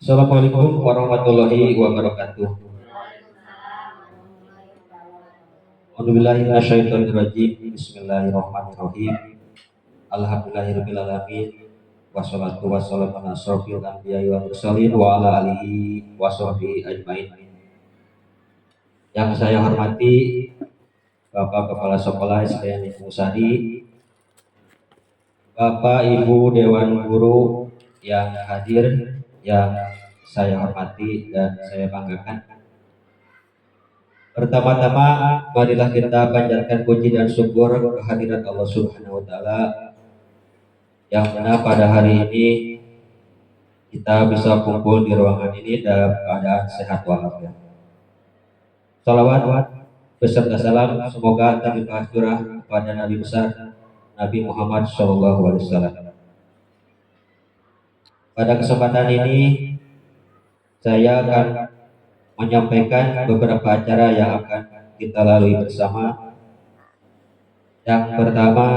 Assalamualaikum warahmatullahi wabarakatuh. Alhamdulillahirrahmanirrahim. Bismillahirrahmanirrahim. Alhamdulillahirabbil alamin. Wassalatu wassalamu ala asrofil anbiya'i wal mursalin wa ala alihi washabbihi ajmain. Yang saya hormati Bapak Kepala Sekolah SDN Ibnu Sari, Bapak Ibu Dewan Guru yang hadir, yang saya hormati dan saya banggakan. Pertama-tama, marilah kita panjatkan puji dan syukur kehadirat Allah Subhanahu wa taala yang mana pada hari ini kita bisa kumpul di ruangan ini dalam keadaan sehat walafiat. Salawat beserta salam semoga terlimpah curah kepada Nabi besar Nabi Muhammad SAW. Pada kesempatan ini saya akan menyampaikan beberapa acara yang akan kita lalui bersama. Yang pertama,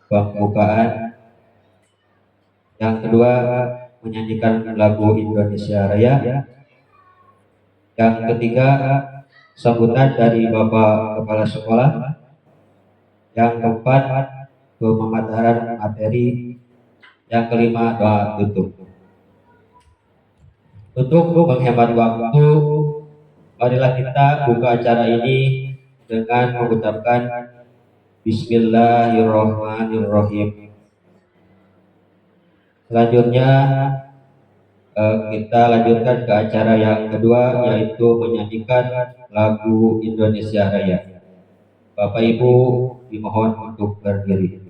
pembukaan. Yang kedua, menyanyikan lagu Indonesia Raya. Yang ketiga, sambutan dari Bapak Kepala Sekolah. Yang keempat, pemaparan materi. Yang kelima, doa tutup. Untuk menghemat waktu, marilah kita buka acara ini dengan mengucapkan Bismillahirrahmanirrahim. Selanjutnya kita lanjutkan ke acara yang kedua, yaitu menyanyikan lagu Indonesia Raya. Bapak Ibu dimohon untuk berdiri.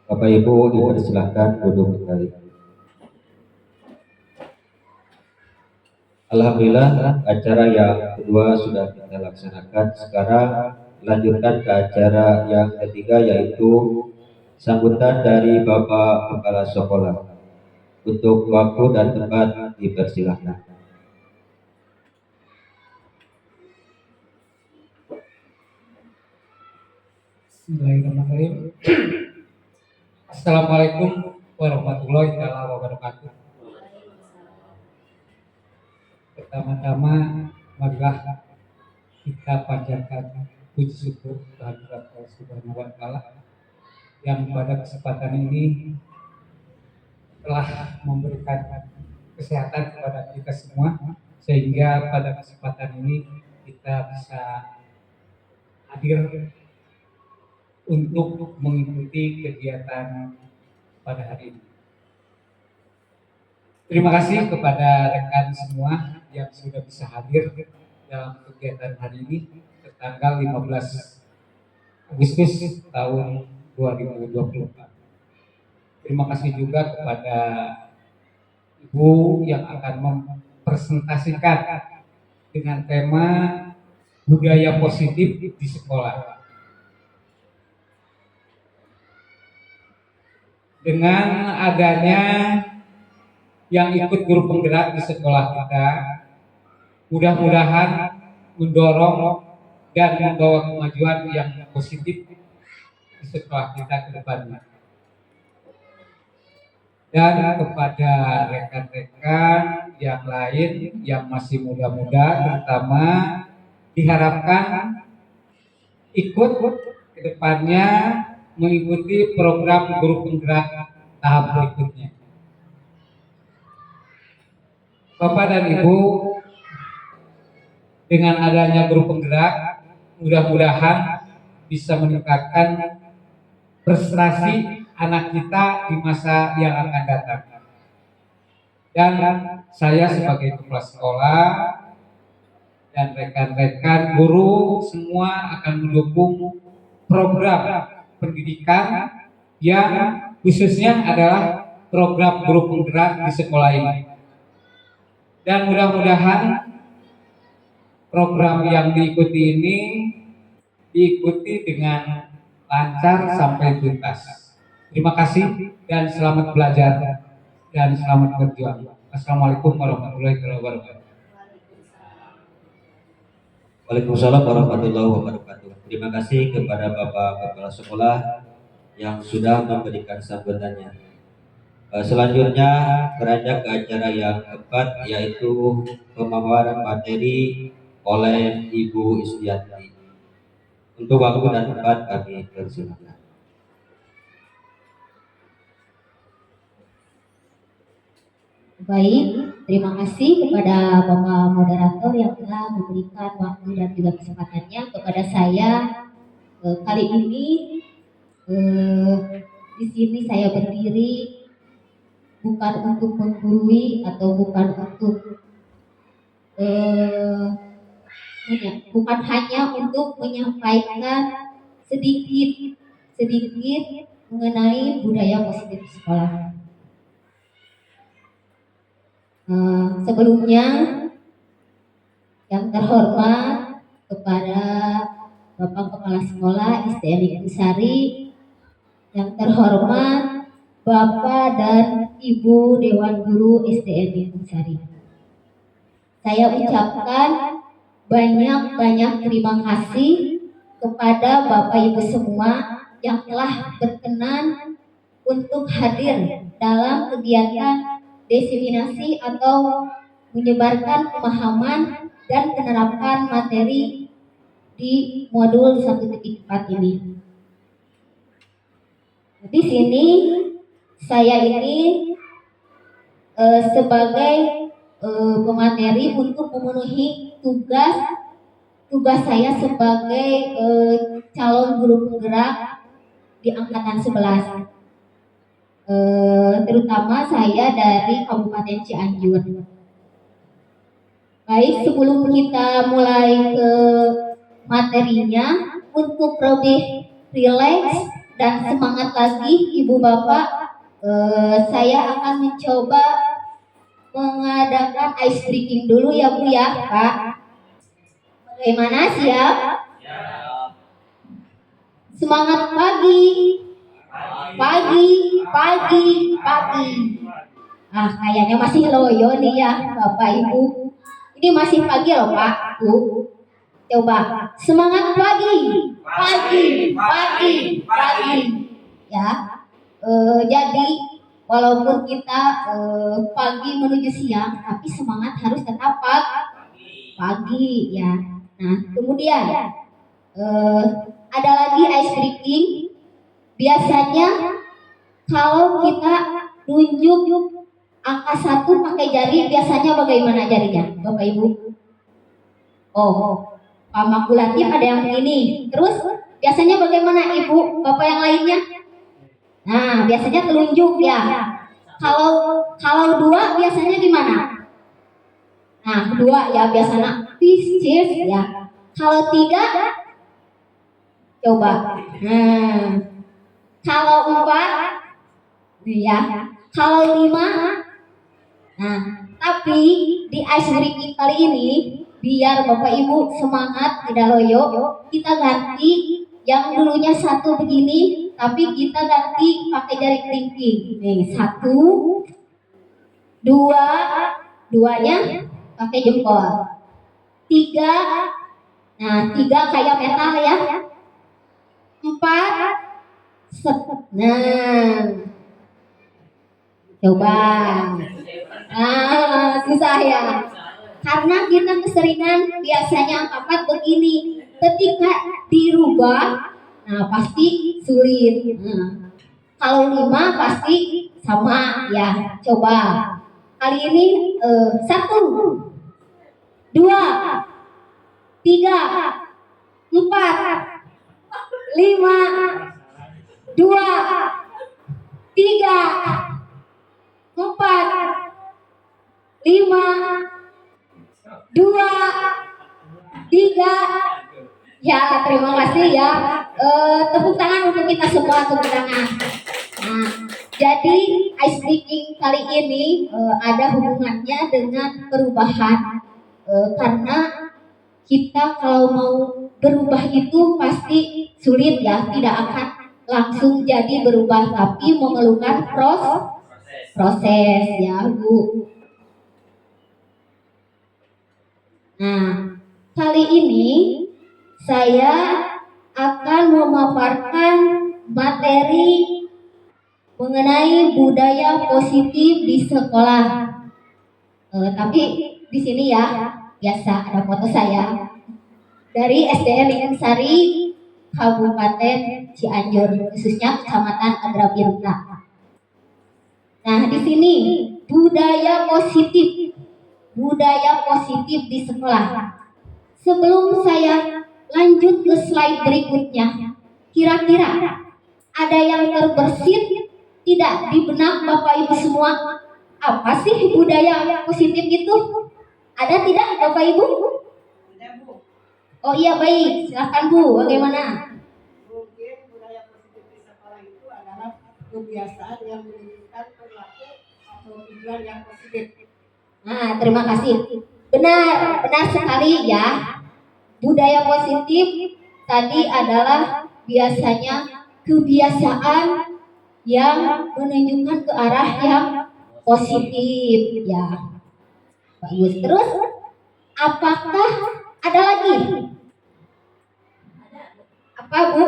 Bapak Ibu dipersilahkan duduk kembali. Alhamdulillah, acara yang kedua sudah kita laksanakan. Sekarang lanjutkan ke acara yang ketiga, yaitu sambutan dari Bapak Kepala Sekolah. Untuk waktu dan tempat dipersilahkan. Bismillahirrahmanirrahim. Assalamualaikum warahmatullahi wabarakatuh. Pertama-tama, marilah kita panjatkan puji syukur kehadirat Allah Subhanahu wa taala yang pada kesempatan ini telah memberikan kesehatan kepada kita semua, sehingga pada kesempatan ini kita bisa hadir untuk mengikuti kegiatan pada hari ini. Terima kasih kepada rekan semua yang sudah bisa hadir dalam kegiatan hari ini tanggal 15 Agustus tahun 2024. Terima kasih juga kepada Ibu yang akan mempresentasikan dengan tema budaya positif di sekolah. Dengan adanya yang ikut grup penggerak di sekolah kita, mudah-mudahan mendorong dan membawa kemajuan yang positif di sekolah kita ke depannya. Dan kepada rekan-rekan yang lain yang masih muda-muda, terutama diharapkan ikut ke depannya mengikuti program guru penggerak tahap berikutnya. Bapak dan Ibu, dengan adanya guru penggerak, mudah-mudahan bisa meningkatkan prestasi anak kita di masa yang akan datang. Dan saya sebagai kepala sekolah dan rekan-rekan guru semua akan mendukung program pendidikan yang khususnya adalah program guru penggerak di sekolah ini. Dan mudah-mudahan program yang diikuti ini diikuti dengan lancar sampai tuntas. Terima kasih dan selamat belajar dan selamat berjuang. Assalamualaikum warahmatullahi wabarakatuh. Waalaikumsalam warahmatullahi wabarakatuh. Terima kasih kepada Bapak Kepala Sekolah yang sudah memberikan sambutannya. Selanjutnya beranjak ke acara yang keempat, yaitu pemaparan materi oleh Ibu Istianti. Untuk waktu dan tempat kami persilakan. Baik, terima kasih kepada Bapak Moderator yang telah memberikan waktu dan juga kesempatannya kepada saya. Kali ini di sini saya berdiri bukan untuk menggurui atau bukan untuk bukan hanya untuk menyampaikan sedikit mengenai budaya positif di sekolah. Sebelumnya yang terhormat kepada Bapak Kepala Sekolah SDN Negeri, yang terhormat Bapak dan Ibu Dewan Guru SDN Negeri, saya ucapkan banyak terima kasih kepada Bapak Ibu semua yang telah berkenan untuk hadir dalam kegiatan diseminasi atau menyebarkan pemahaman dan penerapan materi di modul 1.4 ini. Di sini saya ini sebagai pemateri untuk memenuhi tugas saya sebagai calon guru penggerak di angkatan 11. Terutama saya dari Kabupaten Cianjur. Baik, sebelum kita mulai ke materinya, untuk lebih rileks dan semangat lagi Ibu Bapak, saya akan mencoba mengadakan ice breaking dulu ya Bu ya Pak. Bagaimana, siap? Semangat pagi. Pagi. Kayaknya masih loyo nih ya Bapak Ibu. Ini masih pagi loh Pak Bu. Coba semangat pagi. Ya. Jadi walaupun kita pagi menuju siang, tapi semangat harus tetap pagi ya. Nah kemudian ada lagi ice breaking. Biasanya kalau kita nunjuk angka 1 pakai jari, biasanya bagaimana jarinya, Bapak Ibu? Oh, Pak Makulatif ada yang begini. Terus biasanya bagaimana Ibu, Bapak yang lainnya? Nah, biasanya telunjuk ya. Kalau 2 biasanya gimana? Nah, 2 ya biasanya Pisces ya. Kalau 3 coba. Kalau 4 ya, kalau 5. Nah, tapi di ice breaking kali ini biar Bapak Ibu semangat tidak loyo, kita ganti yang dulunya satu begini, tapi kita ganti pakai jari kelingking. Nih, satu, dua, duanya pakai jempol. Tiga, nah tiga kayak metal ya. Empat, set. Nah, coba. Nah, susah ya. Karena kita keseringan biasanya angka 4 begini. Ketika dirubah, nah pasti sulit. Nah, kalau 5 pasti sama ya. Coba. Kali ini 1, 2, 3, 4, 5, 2, 3, 4, 5, 2, 3. Ya, terima kasih ya. Tepuk tangan untuk kita semua, tepuk tangan. Nah, jadi ice breaking kali ini ada hubungannya dengan perubahan. Karena kita kalau mau berubah itu pasti sulit ya, tidak akan langsung jadi berubah, tapi memerlukan proses ya Bu. Nah, kali ini saya akan memaparkan materi mengenai budaya positif di sekolah. Tapi di sini ya, biasa ada foto saya dari SDN Lingkung Sari, Kabupaten Cianjur, khususnya Kecamatan Adrabirta. Nah, di sini budaya positif di sekolah. Sebelum saya lanjut ke slide berikutnya, kira-kira ada yang terbersit tidak di benak Bapak Ibu semua? Apa sih budaya positif itu? Ada tidak Bapak Ibu? Oh iya, baik, silakan Bu, bagaimana? Mungkin budaya positif di sekolah itu adalah kebiasaan yang menunjukkan perilaku atau tujuan yang positif. Nah, terima kasih. Benar sekali ya. Budaya positif tadi adalah biasanya kebiasaan yang menunjukkan ke arah yang positif ya. Bagus. Terus apakah ada lagi? Apa Bu?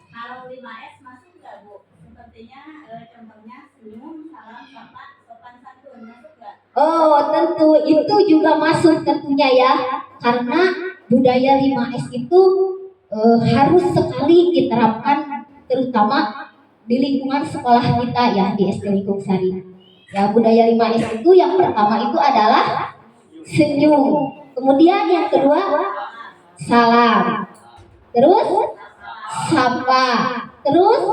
Kalau 5S masuk nggak Bu? Sepertinya contohnya senyum, salam, sapa, sopan santun masuk nggak? Oh, tentu itu juga masuk tentunya ya. Karena budaya 5S itu harus sekali diterapkan, terutama di lingkungan sekolah kita ya, di SD Lingkung Sari. Ya, budaya 5S itu yang pertama itu adalah senyum. Kemudian yang kedua salam. Terus sapa. Terus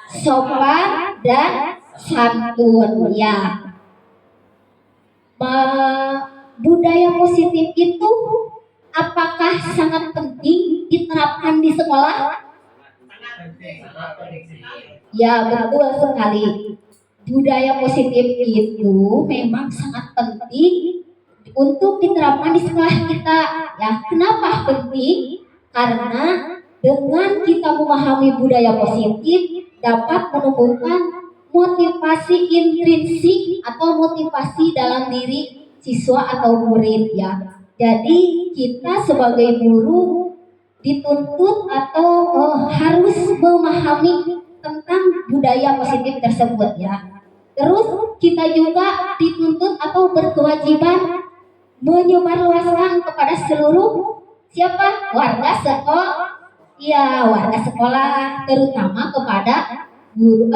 sopan dan santun ya. Budaya positif itu apakah sangat penting diterapkan di sekolah? Ya, betul sekali. Budaya positif itu memang sangat penting untuk diterapkan di sekolah kita. Ya, kenapa penting? Karena dengan kita memahami budaya positif dapat menumbuhkan motivasi intrinsik atau motivasi dalam diri siswa atau murid ya. Jadi kita sebagai guru dituntut atau harus memahami tentang budaya positif tersebut ya. Terus kita juga dituntut atau berkewajiban menyebarluaskan kepada seluruh siapa? Warga sekolah. Ya, warga sekolah, terutama kepada guru,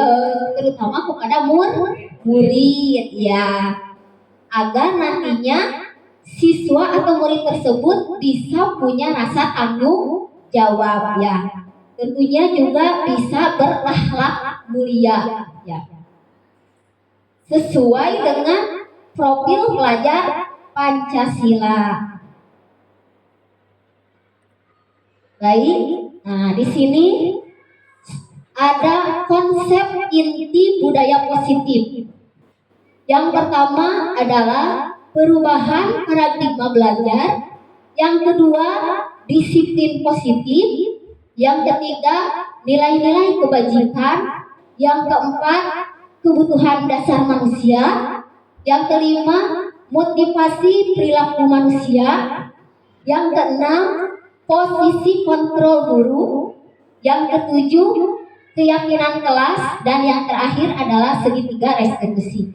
terutama kepada murid ya, agar nantinya siswa atau murid tersebut bisa punya rasa tanggung jawab ya. Tentunya juga bisa berakhlak mulia ya. Sesuai dengan profil pelajar Pancasila. Baik, nah di sini ada konsep inti budaya positif. Yang pertama adalah perubahan paradigma belajar Yang kedua, disiplin positif. Yang ketiga, nilai-nilai kebajikan. Yang keempat, kebutuhan dasar manusia. Yang kelima, motivasi perilaku manusia. Yang keenam, posisi kontrol guru. Yang ketujuh, keyakinan kelas. Dan yang terakhir adalah segitiga restitusi.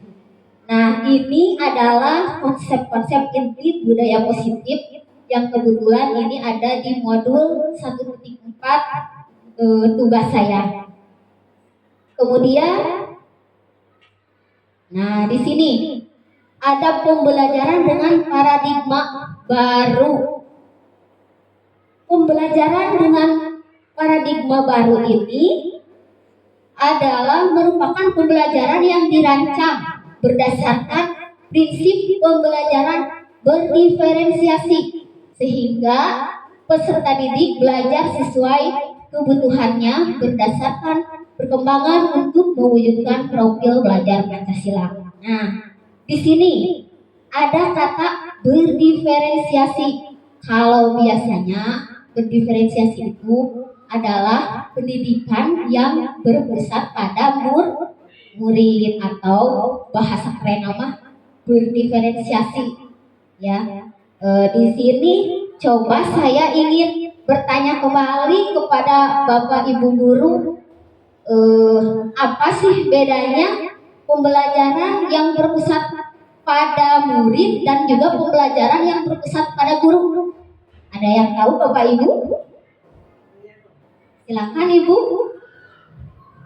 Nah, ini adalah konsep-konsep inti budaya positif yang kebetulan ini ada di modul 1.4 tugas saya. Kemudian, nah di sini ada pembelajaran dengan paradigma baru. Pembelajaran dengan paradigma baru ini adalah merupakan pembelajaran yang dirancang berdasarkan prinsip pembelajaran berdiferensiasi, sehingga peserta didik belajar sesuai kebutuhannya berdasarkan perkembangan untuk mewujudkan profil belajar Pancasila. Nah, di sini ada kata berdiferensiasi. Kalau biasanya berdiferensiasi itu adalah pendidikan yang berpusat pada murid atau bahasa keren mah berdiferensiasi ya. Di sini coba saya ingin bertanya kembali kepada Bapak Ibu guru, apa sih bedanya pembelajaran yang berpusat pada murid dan juga pembelajaran yang berpusat pada guru? Ada yang tahu Bapak Ibu? Silakan Ibu.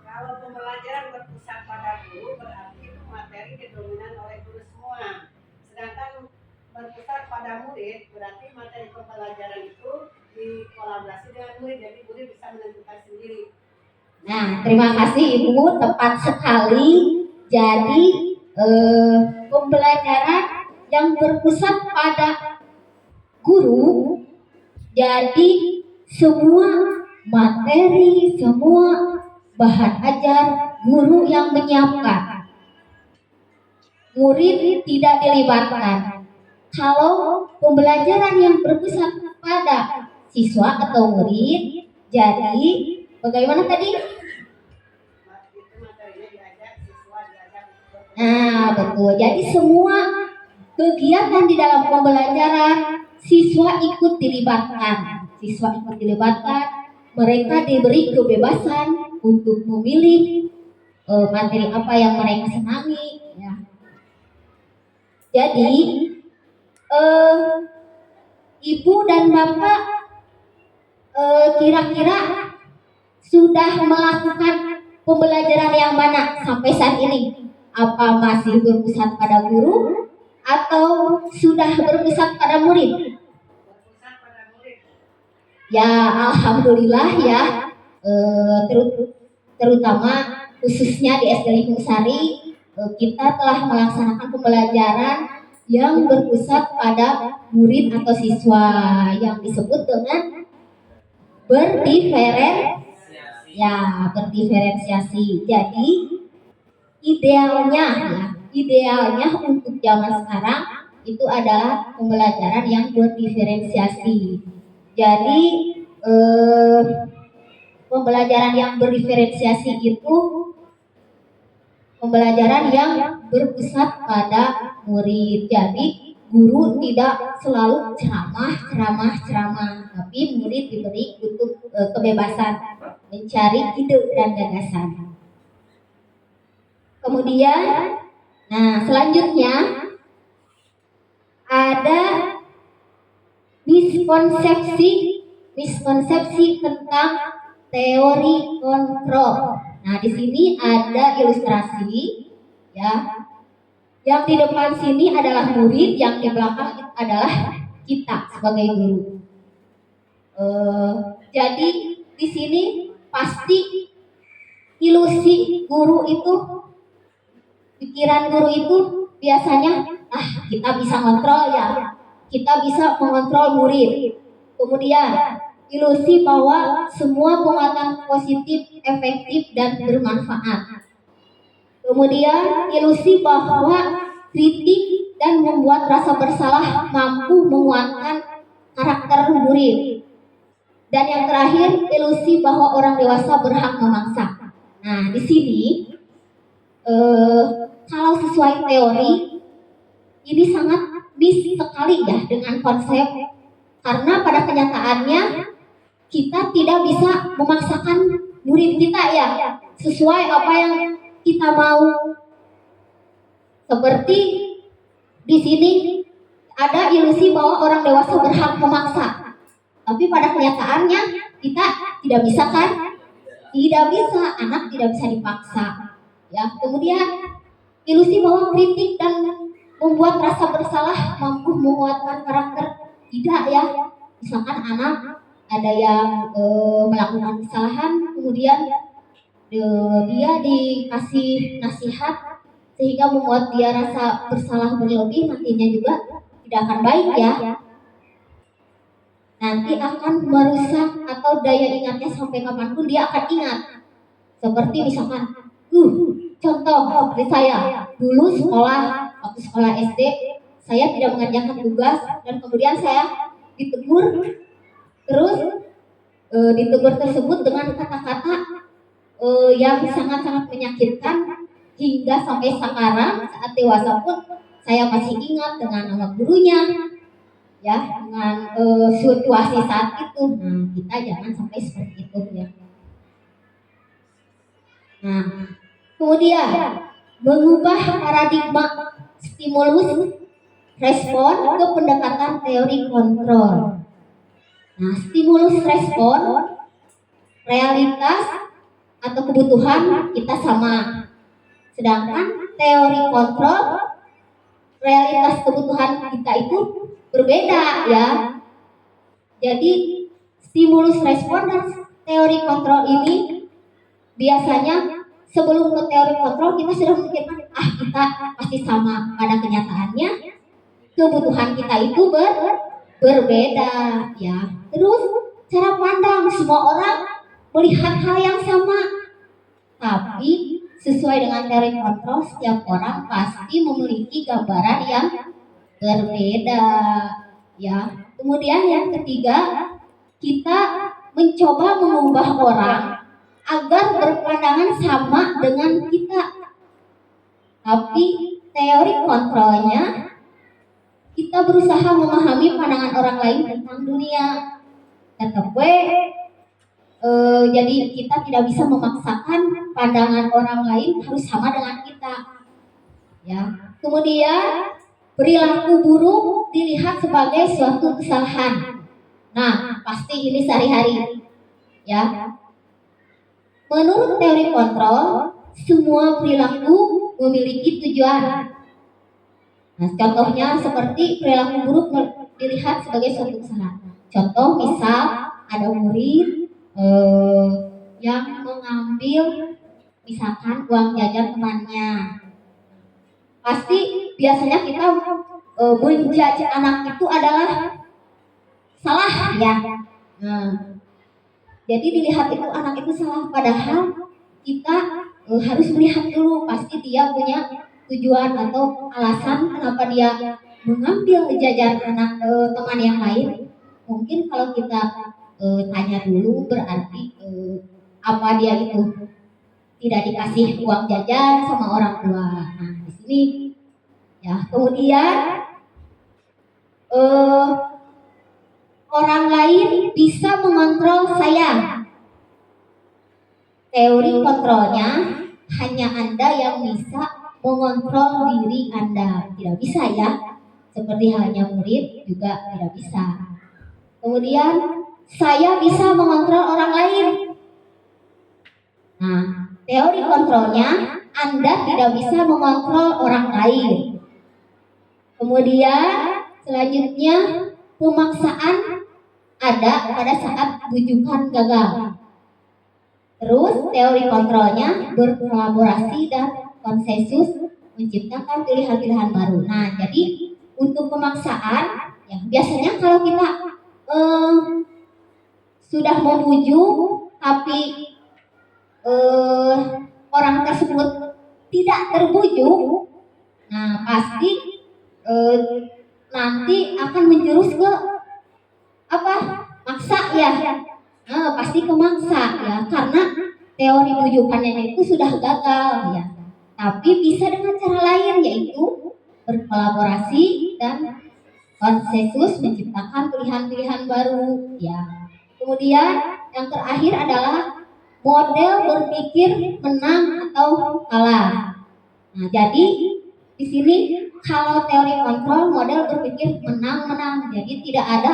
Kalau pembelajaran berpusat pada guru berarti materi didominan oleh guru semua. Sedangkan berpusat pada murid berarti materi pembelajaran itu dikolaborasi dengan murid, jadi murid bisa menentukan sendiri. Nah, terima kasih Ibu, tepat sekali. Jadi pembelajaran yang berpusat pada guru, jadi semua materi, semua bahan ajar guru yang menyiapkan. Murid tidak dilibatkan. Kalau pembelajaran yang berpusat pada siswa atau murid, jadi bagaimana tadi? Itu materinya diajar siswa, diajar. Nah, betul. Jadi semua kegiatan di dalam pembelajaran siswa ikut dilibatkan. Siswa ikut dilibatkan. Mereka diberi kebebasan untuk memilih materi apa yang mereka senangi. Ya. Jadi Ibu dan Bapak kira-kira sudah melakukan pembelajaran yang mana sampai saat ini? Apa masih berpusat pada guru atau sudah berpusat pada murid? Berpusat pada murid. Ya, alhamdulillah ya. Terutama khususnya di SD Lingkung Sari, kita telah melaksanakan pembelajaran yang berpusat pada murid atau siswa yang disebut dengan berdiferensiasi. Jadi idealnya untuk zaman sekarang itu adalah pembelajaran yang berdiferensiasi. Jadi pembelajaran yang berdiferensiasi itu pembelajaran yang berpusat pada murid. Jadi guru tidak selalu ceramah, tapi murid diberi untuk kebebasan mencari ide dan gagasan. Kemudian, nah selanjutnya ada miskonsepsi tentang teori kontrol. Nah, di sini ada ilustrasi ya. Yang di depan sini adalah murid, yang di belakang adalah kita sebagai guru. Jadi di sini pasti ilusi guru itu, pikiran guru itu biasanya kita bisa kontrol ya, kita bisa mengontrol murid. Kemudian ilusi bahwa semua penguatan positif, efektif, dan bermanfaat. Kemudian ilusi bahwa kritik dan membuat rasa bersalah mampu menguatkan karakter murid. Dan yang terakhir, ilusi bahwa orang dewasa berhak memaksa. Nah, di sini kalau sesuai teori ini sangat miss sekali ya dengan konsep, karena pada kenyataannya kita tidak bisa memaksakan murid kita ya sesuai apa yang kita mau. Seperti di sini ada ilusi bahwa orang dewasa berhak memaksa, tapi pada kenyataannya kita tidak bisa kan? Tidak bisa, anak tidak bisa dipaksa. Ya, kemudian ilusi bahwa kritik dan membuat rasa bersalah mampu menguatkan karakter, tidak ya. Misalkan anak ada yang melakukan kesalahan, kemudian dia dikasih nasihat sehingga membuat dia rasa bersalah berlebih, nantinya juga tidak akan baik ya. Nanti akan merusak atau daya ingatnya sampai kapanpun dia akan ingat. Seperti misalkan, contoh seperti saya dulu waktu sekolah SD, saya tidak mengerjakan tugas dan kemudian saya ditegur, terus ditegur tersebut dengan kata-kata yang sangat-sangat menyakitkan, hingga sampai sekarang saat dewasa pun saya masih ingat dengan nama gurunya, ya, dengan situasi saat itu. Nah, kita jangan sampai seperti itu ya. Nah, kemudian mengubah paradigma stimulus respon ke pendekatan teori kontrol. Nah, stimulus respon realitas atau kebutuhan kita sama. Sedangkan teori kontrol realitas kebutuhan kita itu berbeda ya. Jadi stimulus respon dan teori kontrol ini biasanya sebelum ke teori kontrol kita sudah memikirkan kita pasti sama. Pada kenyataannya kebutuhan kita itu berbeda ya. Terus cara pandang semua orang melihat hal yang sama, tapi sesuai dengan teori kontrol setiap orang pasti memiliki gambaran yang berbeda ya. Kemudian yang ketiga, kita mencoba mengubah orang agar berpandangan sama dengan kita. Tapi teori kontrolnya kita berusaha memahami pandangan orang lain tentang dunia. Tetap jadi kita tidak bisa memaksakan pandangan orang lain harus sama dengan kita. Ya. Kemudian perilaku buruk dilihat sebagai suatu kesalahan. Nah, pasti ini sehari-hari. Ya. Menurut teori kontrol, semua perilaku memiliki tujuan. Nah, contohnya seperti perilaku buruk dilihat sebagai suatu kesalahan. Contoh misal ada murid yang mengambil misalkan uang jajan temannya. Pasti biasanya kita menjudge anak itu adalah salah ya. Nah, jadi dilihat itu anak itu salah, padahal kita harus melihat dulu pasti dia punya tujuan atau alasan kenapa dia mengambil jajan anak teman yang lain. Mungkin kalau kita tanya dulu berarti apa dia itu tidak dikasih uang jajan sama orang tua. Nah, di sini ya. Kemudian orang lain bisa mengontrol saya. Teori kontrolnya hanya Anda yang bisa mengontrol diri Anda. Tidak bisa ya. Seperti halnya murid juga tidak bisa. Kemudian saya bisa mengontrol orang lain. Nah, teori kontrolnya Anda tidak bisa mengontrol orang lain. Kemudian selanjutnya pemaksaan ada pada saat bujukan gagal. Terus teori kontrolnya berkolaborasi dan konsensus menciptakan pilihan-pilihan baru. Nah, jadi untuk pemaksaan ya biasanya kalau kita sudah membujuk tapi orang tersebut tidak terbujuk, nah pasti nanti akan menjurus ke apa maksa ya. Pasti kemaksa ya, karena teori rujukannya itu sudah gagal ya. Tapi bisa dengan cara lain, yaitu berkolaborasi dan konsensus menciptakan pilihan-pilihan baru ya. Kemudian yang terakhir adalah model berpikir menang atau kalah. Nah, jadi di sini kalau teori kontrol model berpikir menang-menang. Jadi tidak ada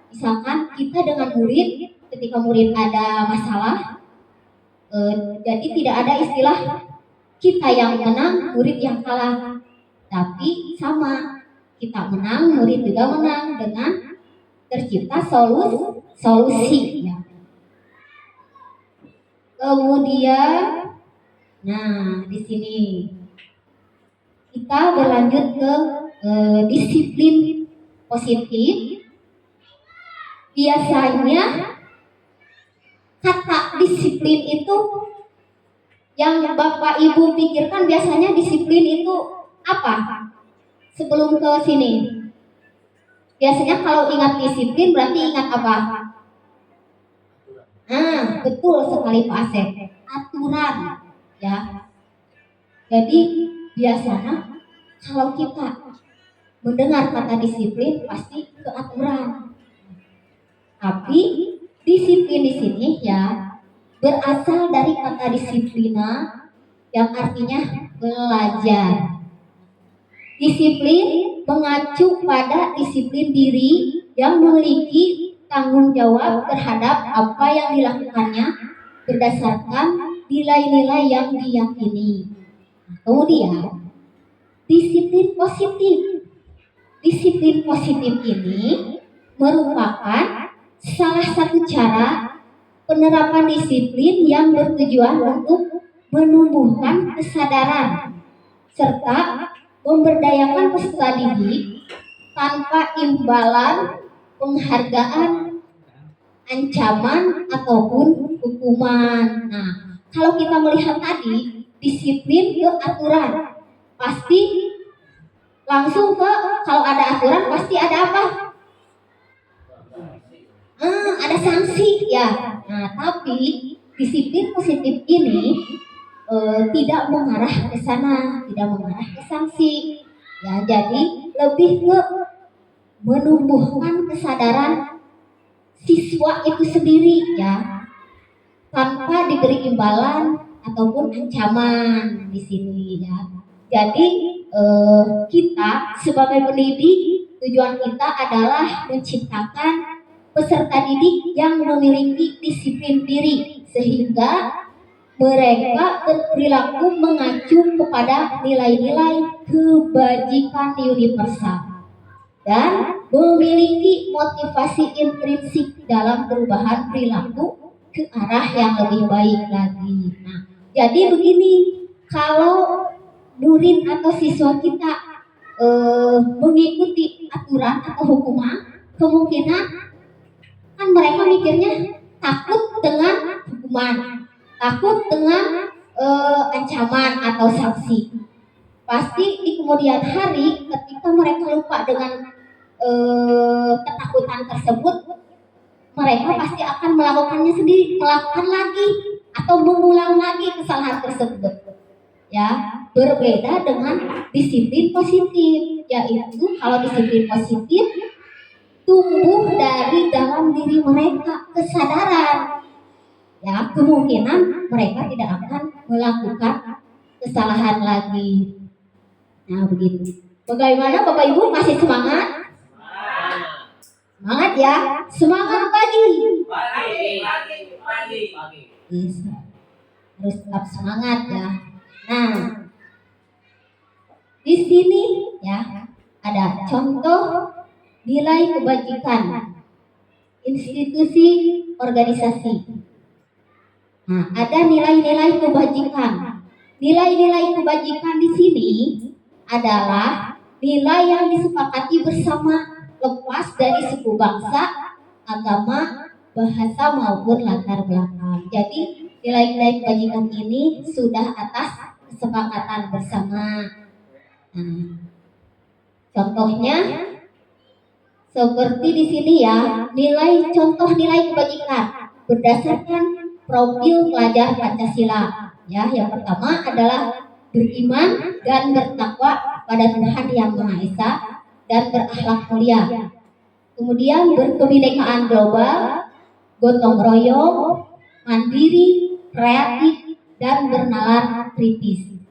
misalkan kita dengan murid, ketika murid ada masalah, jadi tidak ada istilah kita yang menang, murid yang kalah. Tapi sama, kita menang, murid juga menang dengan tercipta solusi ya. Kemudian, nah di sini kita berlanjut ke disiplin positif. Biasanya kata disiplin itu yang Bapak Ibu pikirkan, biasanya disiplin itu apa? Sebelum ke sini, biasanya kalau ingat disiplin berarti ingat apa? Betul sekali Pak Asep, aturan ya. Jadi biasanya kalau kita mendengar kata disiplin pasti ke aturan. Tapi disiplin di sini ya berasal dari kata disiplina yang artinya belajar. Disiplin mengacu pada disiplin diri yang memiliki tanggung jawab terhadap apa yang dilakukannya berdasarkan nilai-nilai yang diyakini. Kemudian disiplin positif. Disiplin positif ini merupakan salah satu cara penerapan disiplin yang bertujuan untuk menumbuhkan kesadaran serta memberdayakan peserta didik tanpa imbalan, penghargaan, ancaman ataupun hukuman. Nah, kalau kita melihat tadi disiplin ke aturan, pasti langsung ke, kalau ada aturan pasti ada apa? Ada sanksi ya. Nah, tapi disiplin positif ini tidak mengarah ke sana, tidak mengarah ke sanksi. Ya, jadi lebih ke menumbuhkan kesadaran siswa itu sendiri ya, tanpa diberi imbalan ataupun ancaman di sini ya. Jadi kita sebagai pendidik, tujuan kita adalah menciptakan peserta didik yang memiliki disiplin diri sehingga mereka berperilaku mengacu kepada nilai-nilai kebajikan universal dan memiliki motivasi intrinsik dalam perubahan perilaku ke arah yang lebih baik lagi. Nah, jadi begini, kalau murid atau siswa kita mengikuti aturan atau hukuman, kemungkinan kan mereka mikirnya takut dengan hukuman, takut dengan ancaman atau sanksi. Pasti di kemudian hari ketika mereka lupa dengan ketakutan tersebut, mereka pasti akan melakukannya sendiri, melakukan lagi atau mengulang lagi kesalahan tersebut. Ya, berbeda dengan disiplin positif, yaitu kalau disiplin positif tumbuh dari dalam diri mereka kesadaran. Ya, kemungkinan mereka tidak akan melakukan kesalahan lagi. Nah, begitu. Bagaimana Bapak Ibu, masih semangat? Semangat ya, semangat pagi. Bisa. Harus tetap semangat ya. Nah, di sini ya ada contoh nilai kebajikan institusi organisasi. Nah, ada nilai-nilai kebajikan. Nilai-nilai kebajikan di sini adalah nilai yang disepakati bersama lepas dari suku bangsa, agama, bahasa maupun latar belakang. Jadi nilai-nilai kebajikan ini sudah atas kesepakatan bersama. Nah, contohnya Seperti di sini ya, contoh nilai kebajikan berdasarkan profil pelajar Pancasila. Ya, yang pertama adalah beriman dan bertakwa pada Tuhan Yang Maha Esa dan berakhlak mulia. Kemudian berkebinekaan global, gotong royong, mandiri, kreatif, dan bernalar kritis.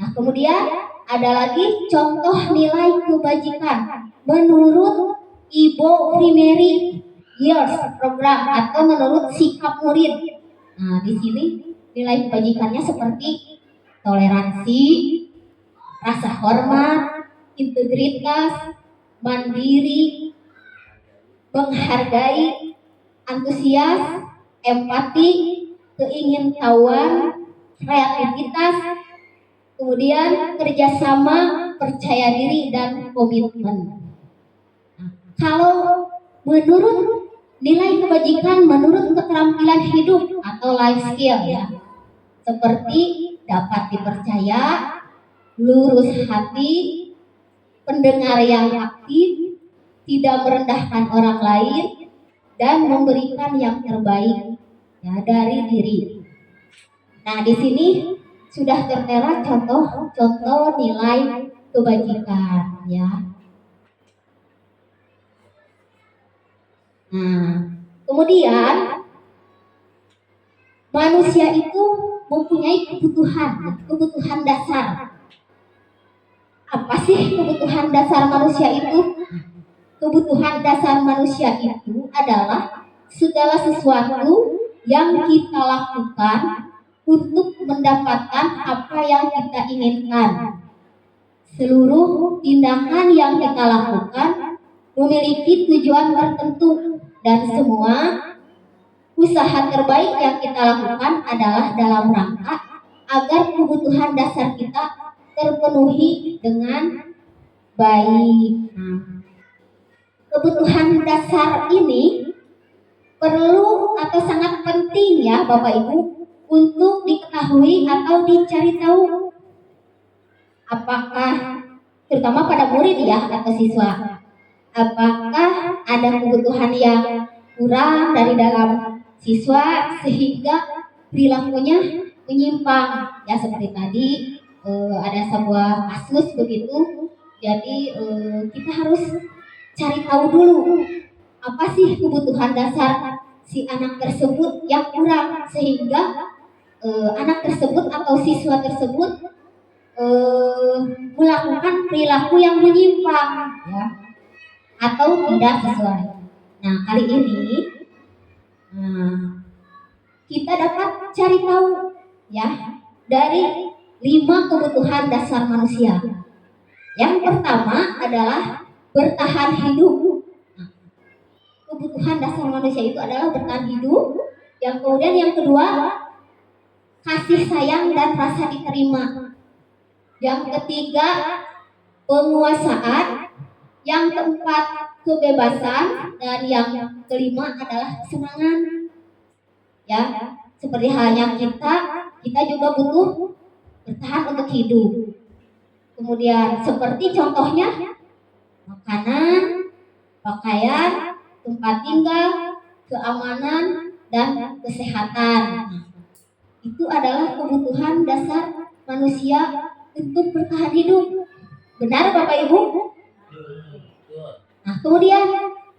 Nah, kemudian ada lagi contoh nilai kebajikan menurut Ibo Primary Years Program atau menurut sikap murid. Nah, di sini nilai kebajikannya seperti toleransi, rasa hormat, integritas, mandiri, menghargai, antusias, empati, keingintahuan, kreativitas, kemudian kerjasama, percaya diri, dan komitmen. Kalau menurut nilai kebajikan menurut keterampilan hidup atau life skill ya, seperti dapat dipercaya, lurus hati, pendengar yang aktif, tidak merendahkan orang lain, dan memberikan yang terbaik ya dari diri. Nah, di sini sudah tertera contoh-contoh nilai kebajikan ya. Nah, kemudian manusia itu mempunyai kebutuhan dasar. Apa sih kebutuhan dasar manusia itu? Kebutuhan dasar manusia itu adalah segala sesuatu yang kita lakukan untuk mendapatkan apa yang kita inginkan. Seluruh tindakan yang kita lakukan memiliki tujuan tertentu dan semua usaha terbaik yang kita lakukan adalah dalam rangka agar kebutuhan dasar kita terpenuhi dengan baik. Nah, kebutuhan dasar ini perlu atau sangat penting ya Bapak Ibu untuk diketahui atau dicari tahu. Apakah terutama pada murid ya atau siswa, apakah ada kebutuhan yang kurang dari dalam siswa sehingga perilakunya menyimpang ya seperti tadi ada sebuah kasus begitu. Jadi kita harus cari tahu dulu apa sih kebutuhan dasar si anak tersebut yang kurang sehingga anak tersebut atau siswa tersebut melakukan perilaku yang menyimpang ya atau tidak sesuai. Nah, kali ini kita dapat cari tahu ya dari 5 kebutuhan dasar manusia. Yang pertama adalah bertahan hidup. Nah, kebutuhan dasar manusia itu adalah bertahan hidup. Yang kemudian yang kedua kasih sayang dan rasa diterima. Yang ketiga penguasaan. Yang keempat kebebasan dan yang kelima adalah kesenangan. Ya, seperti halnya kita juga butuh bertahan untuk hidup. Kemudian seperti contohnya makanan, pakaian, tempat tinggal, keamanan, dan kesehatan. Itu adalah kebutuhan dasar manusia untuk bertahan hidup. Benar Bapak Ibu? Nah, kemudian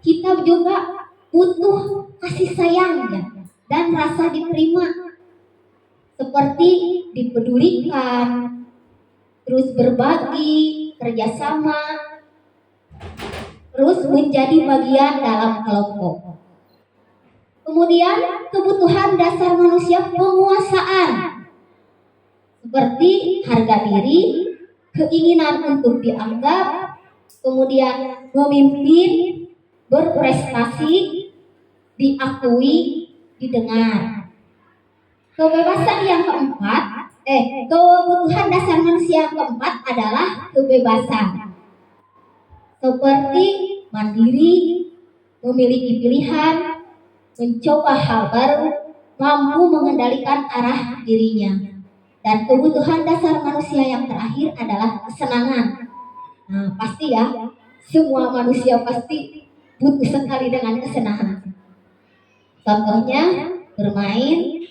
kita juga butuh kasih sayang ya, dan rasa diterima. Seperti dipedulikan, terus berbagi, kerjasama, terus menjadi bagian dalam kelompok. Kemudian kebutuhan dasar manusia penguasaan. Seperti harga diri, keinginan untuk dianggap, kemudian memimpin, berprestasi, diakui, didengar. Kebebasan yang keempat, kebutuhan dasar manusia yang keempat adalah kebebasan. Seperti mandiri, memiliki pilihan, mencoba hal baru, mampu mengendalikan arah dirinya. Dan kebutuhan dasar manusia yang terakhir adalah kesenangan. Nah, pasti ya, semua manusia pasti butuh sekali dengan kesenangan. Contohnya bermain,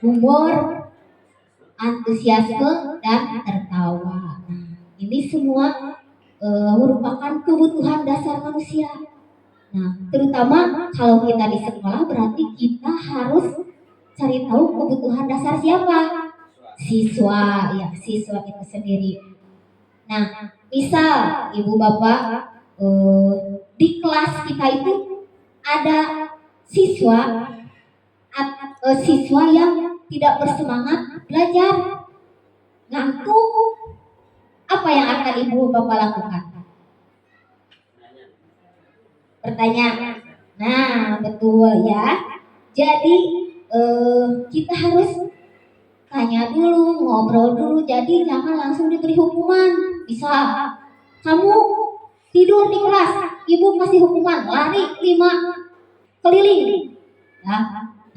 humor, antusiasme, dan tertawa. Nah, ini semua merupakan kebutuhan dasar manusia. Nah, terutama kalau kita di sekolah berarti kita harus cari tahu kebutuhan dasar siapa? Siswa, ya siswa itu sendiri. Nah, misal ibu bapak di kelas kita itu ada siswa siswa yang tidak bersemangat belajar, ngantuk, apa yang akan ibu bapak lakukan? Bertanya. Nah, betul ya. Jadi kita harus tanya dulu, ngobrol dulu. Jadi jangan langsung diberi hukuman. Bisa kamu tidur di kelas, ibu kasih hukuman lari 5 keliling. Ya.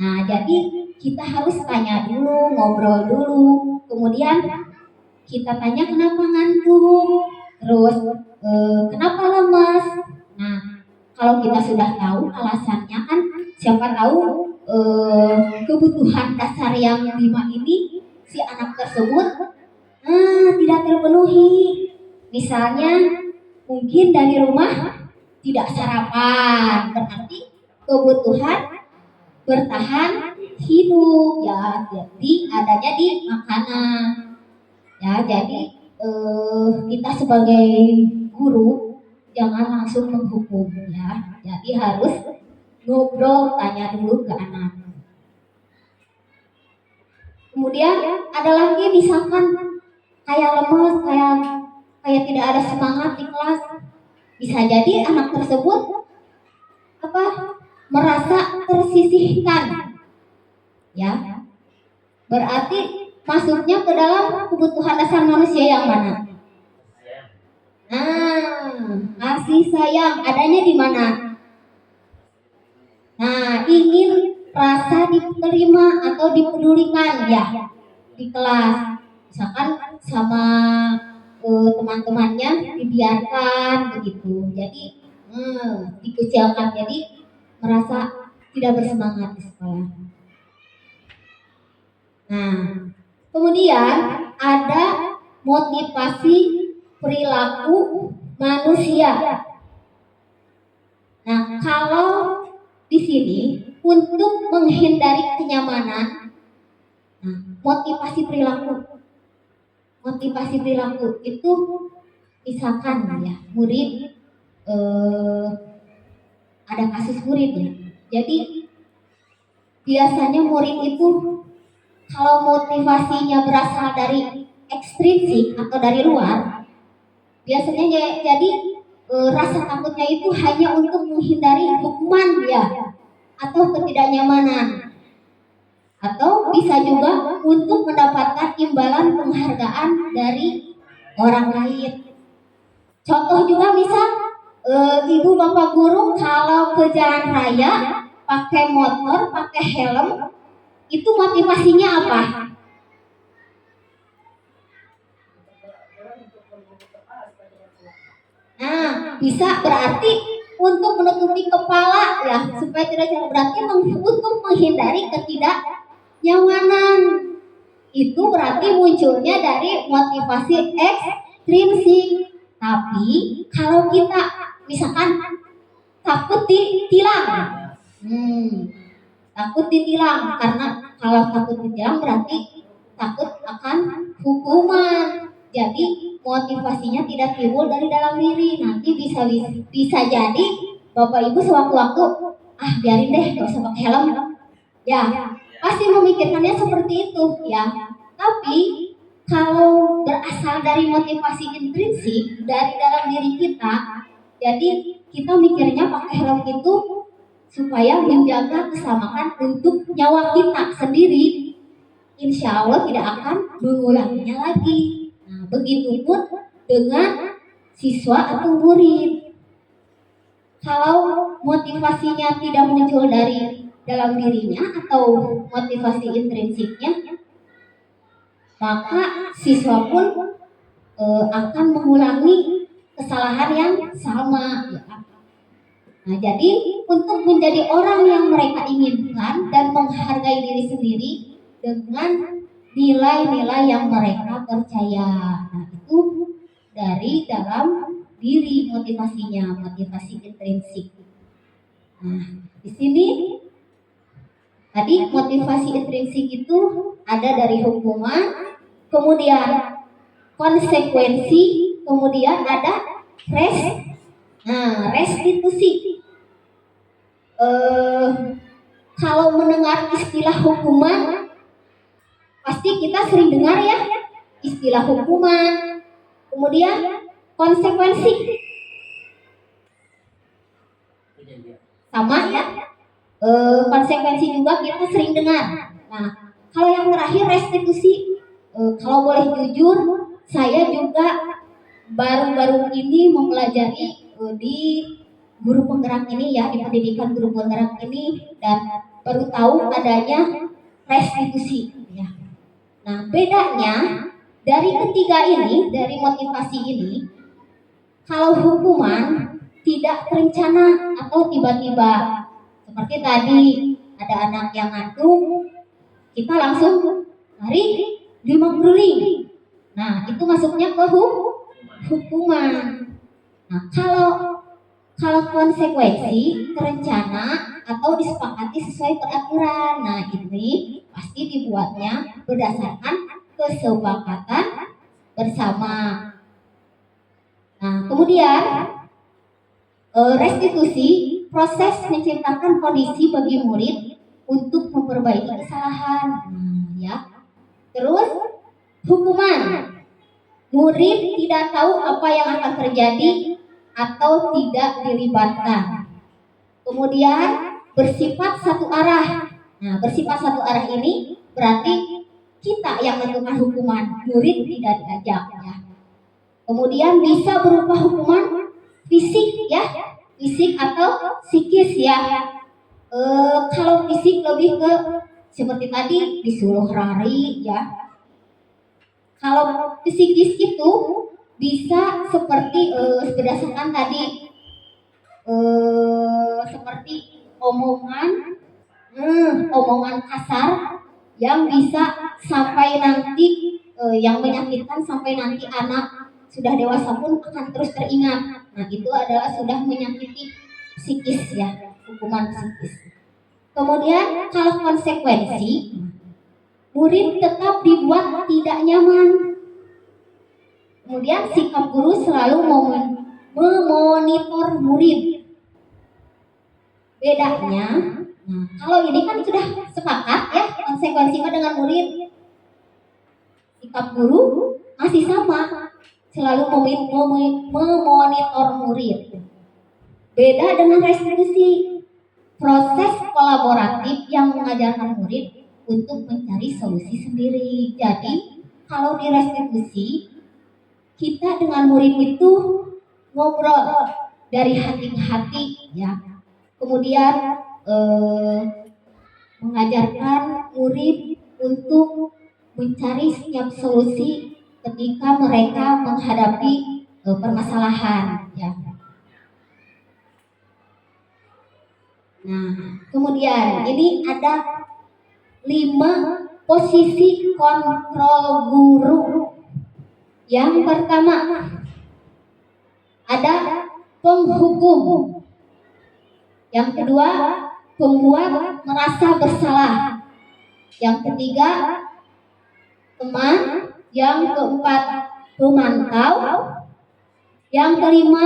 Nah, jadi kita harus tanya dulu, ngobrol dulu. Kemudian kita tanya kenapa ngantuk, terus kenapa lemas. Nah, kalau kita sudah tahu alasannya kan, siapa tahu kebutuhan dasar yang 5 ini si anak tersebut tidak terpenuhi. Misalnya mungkin dari rumah tidak sarapan, berarti kebutuhan bertahan hidup ya, jadi adanya di makanan. Ya, jadi kita sebagai guru jangan langsung menghukum ya. Jadi harus ngobrol, tanya dulu ke anak. Kemudian ada lagi misalkan kayak lemes, kayak tidak ada semangat di kelas. Bisa jadi anak tersebut merasa tersisihkan. Ya. Berarti masuknya ke dalam kebutuhan dasar manusia yang mana? Nah, kasih sayang adanya di mana? Nah, ingin rasa diterima atau dipedulikan ya di kelas. Misalkan sama teman-temannya dibiarkan begitu. Jadi dikucilkan, jadi merasa tidak bersemangat di sekolah. Nah, kemudian ada motivasi perilaku manusia. Nah, kalau di sini untuk menghindari kenyamanan, nah, motivasi perilaku itu misalkan ya murid ada kasus murid ya. Jadi biasanya murid itu kalau motivasinya berasal dari ekstrinsik atau dari luar, biasanya jadi rasa takutnya itu hanya untuk menghindari hukuman ya, atau ketidaknyamanan, atau bisa juga untuk mendapatkan imbalan penghargaan dari orang lain. Contoh juga misal ibu bapak guru kalau ke jalan raya pakai motor, pakai helm, itu motivasinya apa? Nah, bisa berarti untuk menutupi kepala ya, supaya tidak jatuh, berarti untuk menghindari ketidaknyamanan. Itu berarti munculnya dari motivasi ekstrinsik. Tapi kalau kita misalkan takut ditilang, takut ditilang, karena kalau takut ditilang berarti takut akan hukuman. Jadi motivasinya tidak timbul dari dalam diri. Nanti bisa jadi bapak ibu sewaktu-waktu biarin deh, gak usah pakai helm. Ya, pasti memikirkannya seperti itu ya. Tapi kalau berasal dari motivasi intrinsik dari dalam diri kita, jadi kita mikirnya pakai helm itu supaya menjaga keselamatan untuk nyawa kita sendiri. Insya Allah tidak akan mengulanginya lagi. Nah, begitupun dengan siswa atau murid. Kalau motivasinya tidak muncul dari dalam dirinya atau motivasi intrinsiknya, maka siswa pun akan mengulangi kesalahan yang sama. Ya. Nah, jadi untuk menjadi orang yang mereka inginkan dan menghargai diri sendiri dengan nilai-nilai yang mereka percaya. Nah, itu dari dalam diri motivasinya, motivasi intrinsik. Nah, di sini tadi motivasi intrinsik itu ada dari hukuman, kemudian konsekuensi, kemudian ada restitusi. Kalau mendengar istilah hukuman, pasti kita sering dengar ya istilah hukuman, kemudian konsekuensi, sama ya. Konsekuensi juga kita sering dengar. Nah, kalau yang terakhir restitusi, kalau boleh jujur, saya juga baru-baru ini mempelajari di guru penggerak ini ya, di pendidikan guru penggerak ini, dan baru tahu adanya restitusi ya. Nah, bedanya dari ketiga ini, dari motivasi ini, kalau hukuman tidak terencana atau tiba-tiba, seperti tadi ada anak yang ngantuk, kita langsung lari 5 guling. Nah, itu masuknya ke hukuman. Nah, kalau konsekuensi terencana atau disepakati sesuai peraturan. Nah, ini pasti dibuatnya berdasarkan kesepakatan bersama. Nah, kemudian restitusi, proses menciptakan kondisi bagi murid untuk memperbaiki kesalahan. Ya. Terus hukuman, murid tidak tahu apa yang akan terjadi atau tidak dilibatkan. Kemudian bersifat satu arah. Nah, bersifat satu arah ini berarti kita yang menentukan hukuman, murid tidak diajak ya. Kemudian bisa berupa hukuman fisik ya, fisik atau psikis ya. Kalau fisik lebih ke seperti tadi disuruh lari ya. Kalau psikis itu bisa seperti berdasarkan tadi seperti omongan kasar yang bisa sampai nanti yang menyakitkan sampai nanti anak sudah dewasa pun akan terus teringat. Nah, itu adalah sudah menyakiti psikis ya, hukuman psikis. Kemudian kalau konsekuensi, murid tetap dibuat tidak nyaman. Kemudian sikap guru selalu memonitor murid. Bedanya, nah, kalau ini kan sudah sepakat ya konsekuensi dengan murid. Sikap guru masih sama, selalu memonitor murid. Beda dengan restitusi, proses kolaboratif yang mengajarkan murid untuk mencari solusi sendiri. Jadi kalau di restitusi, kita dengan murid itu ngobrol dari hati ke hati ya. Kemudian mengajarkan murid untuk mencari setiap solusi ketika mereka menghadapi permasalahan ya. Nah, kemudian ini ada 5 posisi kontrol guru. Yang pertama ada penghukum. Yang kedua, pembuat merasa bersalah. Yang ketiga, teman. Yang keempat, pemantau. Yang kelima,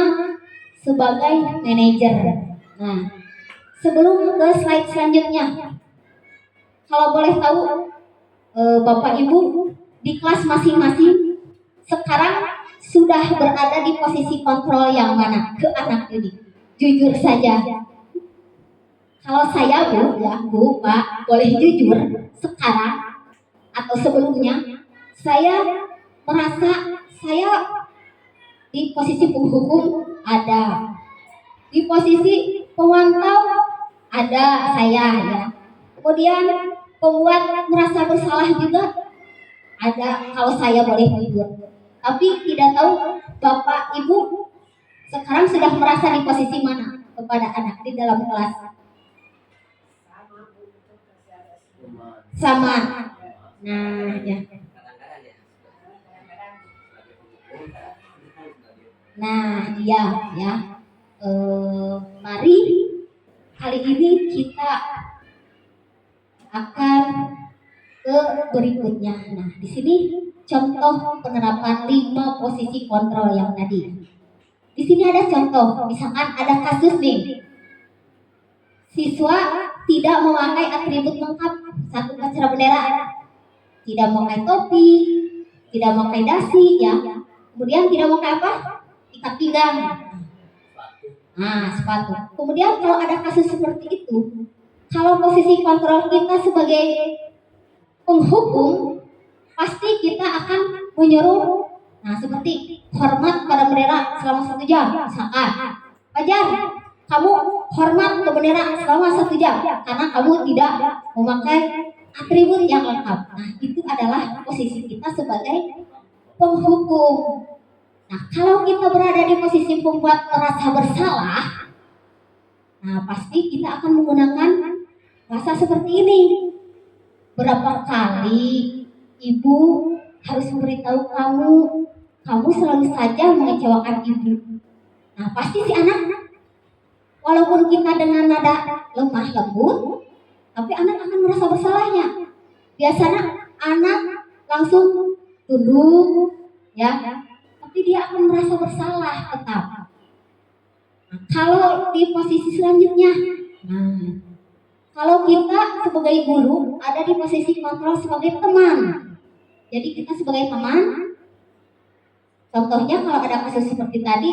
sebagai manajer. Nah, sebelum ke slide selanjutnya, kalau boleh tahu Bapak Ibu di kelas masing-masing sekarang sudah berada di posisi kontrol yang mana ke anak didik? Jujur saja. Kalau saya Bu, Pak, boleh jujur, sekarang atau sebelumnya saya merasa saya di posisi penghukum ada, di posisi pemantau ada saya ya. Kemudian pembuat merasa bersalah juga ada kalau saya boleh jujur. Tapi tidak tahu Bapak Ibu sekarang sudah merasa di posisi mana? kepada anak di dalam kelas? Sama Bu, itu pasti ada Sama. Nah, ya. Nah, iya ya. Mari kali ini kita akan ke berikutnya. Nah, di sini contoh penerapan 5 posisi kontrol yang tadi. Di sini ada contoh, misalkan ada kasus nih. Siswa tidak memakai atribut lengkap saat upacara bendera. Tidak memakai topi, tidak memakai dasi ya. Kemudian tidak memakai apa? Ikat pinggang. Nah, sepatu. Kemudian kalau ada kasus seperti itu, kalau posisi kontrol kita sebagai penghukum, pasti kita akan menyuruh, nah seperti hormat pada bendera selama 1 jam, misalkan. Fajar, kamu hormat ke bendera selama 1 jam, karena kamu tidak memakai atribut yang lengkap. Nah, itu adalah posisi kita sebagai penghukum. Nah, kalau kita berada di posisi pembuat merasa bersalah, nah pasti kita akan menggunakan bahasa seperti ini. Berapa kali ibu harus memberitahu kamu, kamu selalu saja mengecewakan ibu. Nah, pasti si anak, walaupun kita dengan nada lemah lembut, tapi anak akan merasa bersalahnya. Biasanya anak langsung tunduk, ya, tapi dia akan merasa bersalah tetap. Nah, kalau di posisi selanjutnya, nah, kalau kita sebagai guru ada di posisi kontrol sebagai teman, jadi kita sebagai teman, contohnya kalau ada kasus seperti tadi,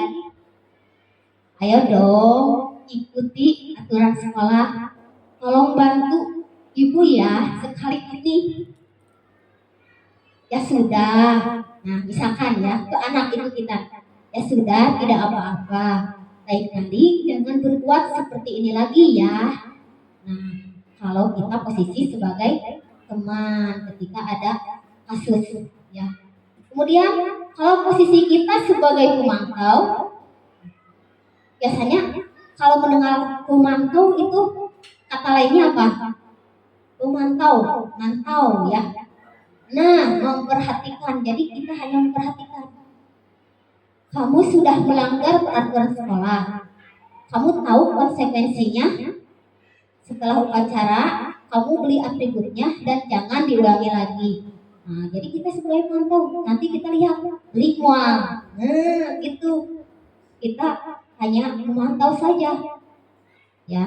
ayo dong ikuti aturan sekolah, tolong bantu ibu ya sekali ini. Ya sudah, nah misalkan ya ke anak itu kita, ya sudah tidak apa-apa, lain kali jangan berbuat seperti ini lagi ya. Nah, kalau kita posisi sebagai teman ketika ada kasus ya. Kemudian kalau posisi kita sebagai pemantau, biasanya kalau mendengar pemantau itu kata lainnya apa? Pemantau, mantau ya. Nah, memperhatikan. Jadi kita hanya memperhatikan. Kamu sudah melanggar peraturan sekolah. Kamu tahu konsekuensinya. Setelah upacara, kamu beli atributnya dan jangan diulangi lagi. Nah, jadi kita sebagai pemantau, nanti kita lihat beli uang. Nah, gitu. Kita hanya memantau saja. Ya.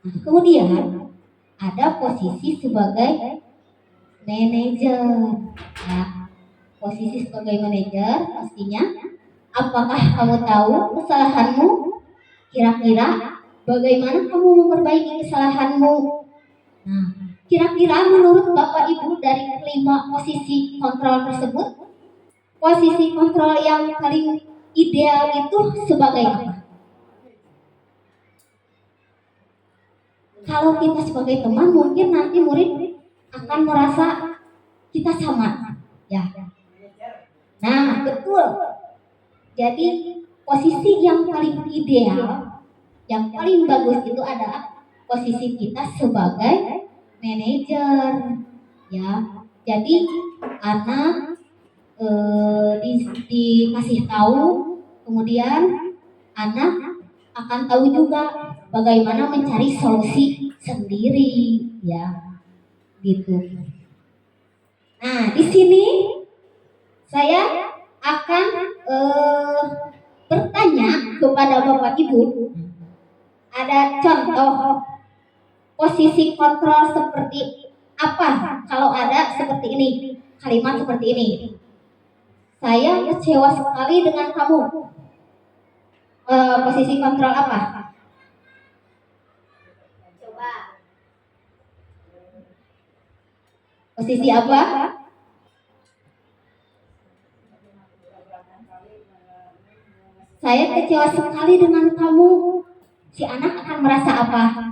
Nah, kemudian ada posisi sebagai manajer. Ya. Posisi sebagai manajer pastinya, apakah kamu tahu kesalahanmu? Kira-kira bagaimana kamu memperbaiki kesalahanmu? Nah, kira-kira menurut Bapak Ibu dari 5 posisi kontrol tersebut, posisi kontrol yang paling ideal itu sebagai apa? Kalau kita sebagai teman, mungkin nanti murid akan merasa kita sama, ya. Nah, betul. Jadi posisi yang paling ideal, yang paling bagus itu adalah posisi kita sebagai manajer, ya. Jadi anak dikasih tahu, kemudian anak akan tahu juga bagaimana mencari solusi sendiri, ya, gitu. Nah, di sini saya akan bertanya kepada Bapak Ibu, ada contoh posisi kontrol seperti apa kalau ada seperti ini, kalimat seperti ini. Saya kecewa sekali dengan kamu. Posisi kontrol apa? Coba. Posisi apa? Saya kecewa sekali dengan kamu. Si anak akan merasa apa?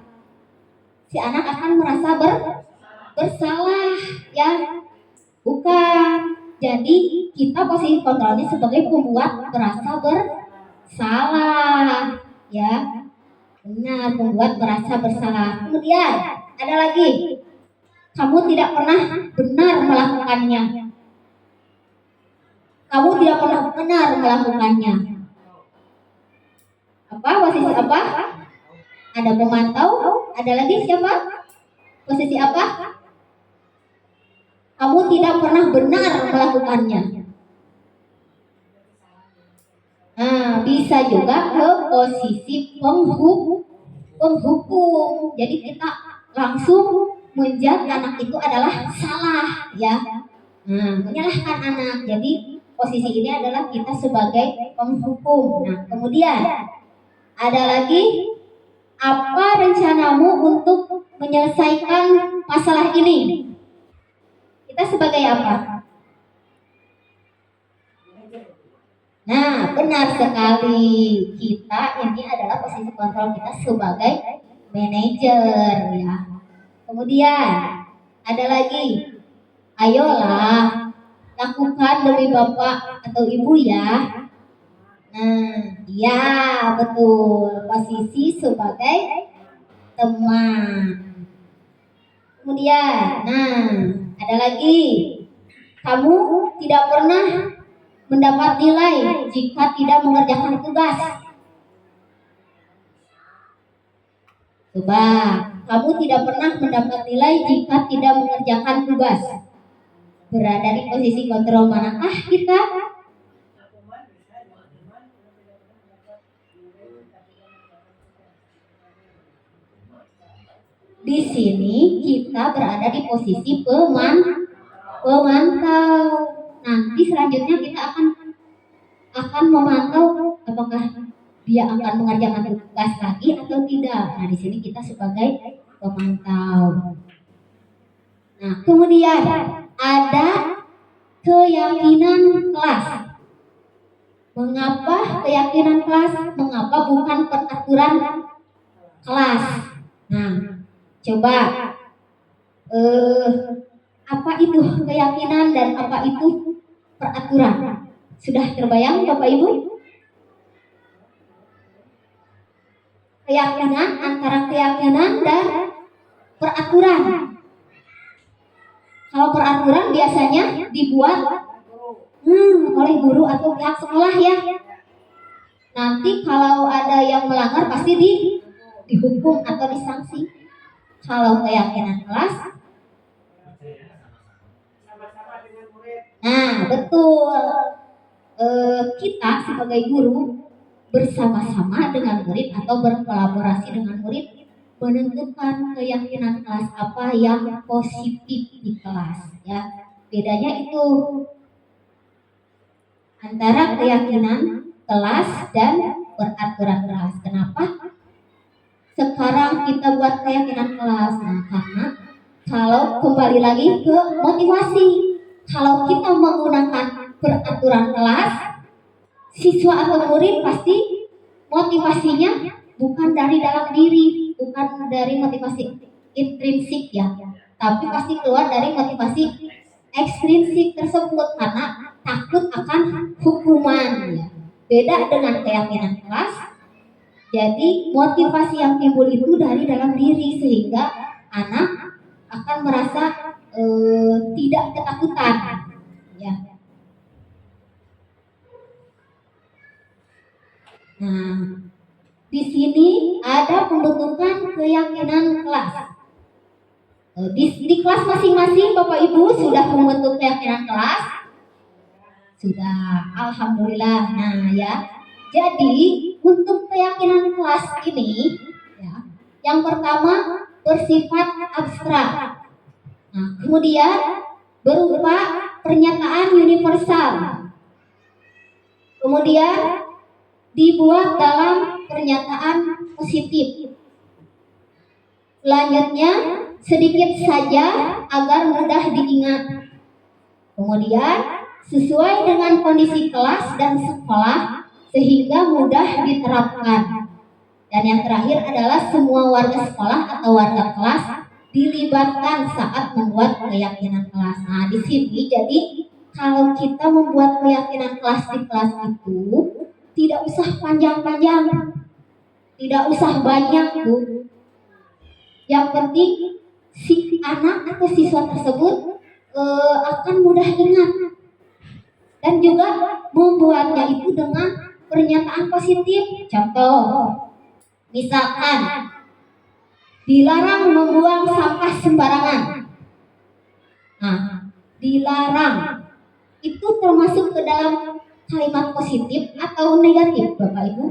Si anak akan merasa bersalah, ya? Bukan. Jadi kita posisi kontrolnya sebagai pembuat merasa bersalah, Ya, benar, membuat merasa bersalah. Kemudian ada lagi, kamu tidak pernah benar melakukannya. Kamu tidak pernah benar melakukannya. Apa? Posisi apa? Ada pemantau. Ada lagi siapa? Posisi apa? Kamu tidak pernah benar melakukannya. Nah, bisa juga ke posisi penghukum. Jadi kita langsung menjudge anak itu adalah salah, ya. Nah, menyalahkan anak. Jadi posisi ini adalah kita sebagai penghukum. Nah, kemudian ada lagi, apa rencanamu untuk menyelesaikan masalah ini? Kita sebagai apa? Nah, benar sekali. Kita ini adalah posisi kontrol kita sebagai manajer, ya. Kemudian ada lagi, ayolah lakukan demi bapak atau ibu, ya. Nah, ya betul, posisi sebagai teman. Kemudian, nah ada lagi, kamu tidak pernah mendapat nilai jika tidak mengerjakan tugas. Coba, kamu tidak pernah mendapat nilai jika tidak mengerjakan tugas. Berada di posisi kontrol manakah kita? Di sini kita berada di posisi pemantau. Nanti selanjutnya kita akan memantau apakah dia akan mengerjakan tugas lagi atau tidak. Nah, di sini kita sebagai pemantau. Nah, kemudian ada keyakinan kelas. Mengapa keyakinan kelas? Mengapa bukan peraturan kelas? Nah, coba apa itu keyakinan dan apa itu peraturan? Sudah terbayang Bapak Ibu? Keyakinan, antara keyakinan dan peraturan. Kalau peraturan biasanya dibuat oleh guru atau pihak sekolah, ya. Nanti kalau ada yang melanggar pasti dihukum atau disanksi. Kalau keyakinan kelas, nah betul, kita sebagai guru bersama-sama dengan murid atau berkolaborasi dengan murid menentukan keyakinan kelas apa yang positif di kelas, ya. Bedanya itu antara keyakinan kelas dan peraturan kelas. Kenapa sekarang kita buat keyakinan kelas? Nah, karena kalau kembali lagi ke motivasi, kalau kita menggunakan peraturan kelas, siswa atau murid pasti motivasinya bukan dari dalam diri, bukan dari motivasi intrinsik, ya, tapi pasti keluar dari motivasi ekstrinsik tersebut karena takut akan hukuman, ya. Beda dengan keyakinan kelas. Jadi motivasi yang timbul itu dari dalam diri sehingga anak akan merasa tidak ketakutan, ya. Nah, di sini ada pembentukan keyakinan kelas. Di kelas masing-masing Bapak Ibu sudah membentuk keyakinan kelas? Sudah, alhamdulillah. Nah, ya. Jadi untuk keyakinan kelas ini, ya, yang pertama bersifat abstrak. Nah, kemudian berupa pernyataan universal. Kemudian dibuat dalam pernyataan positif. Selanjutnya sedikit saja agar mudah diingat. Kemudian sesuai dengan kondisi kelas dan sekolah sehingga mudah diterapkan. Dan yang terakhir adalah semua warga sekolah atau warga kelas dilibatkan saat membuat keyakinan kelas. Nah, di sini jadi kalau kita membuat keyakinan kelas di kelas itu tidak usah panjang-panjang. Tidak usah banyak, Bu. Yang penting si anak atau siswa tersebut akan mudah ingat dan juga membuatnya itu dengan pernyataan positif. Contoh, misalkan dilarang membuang sampah sembarangan. Nah, dilarang itu termasuk ke dalam kalimat positif atau negatif, Bapak Ibu?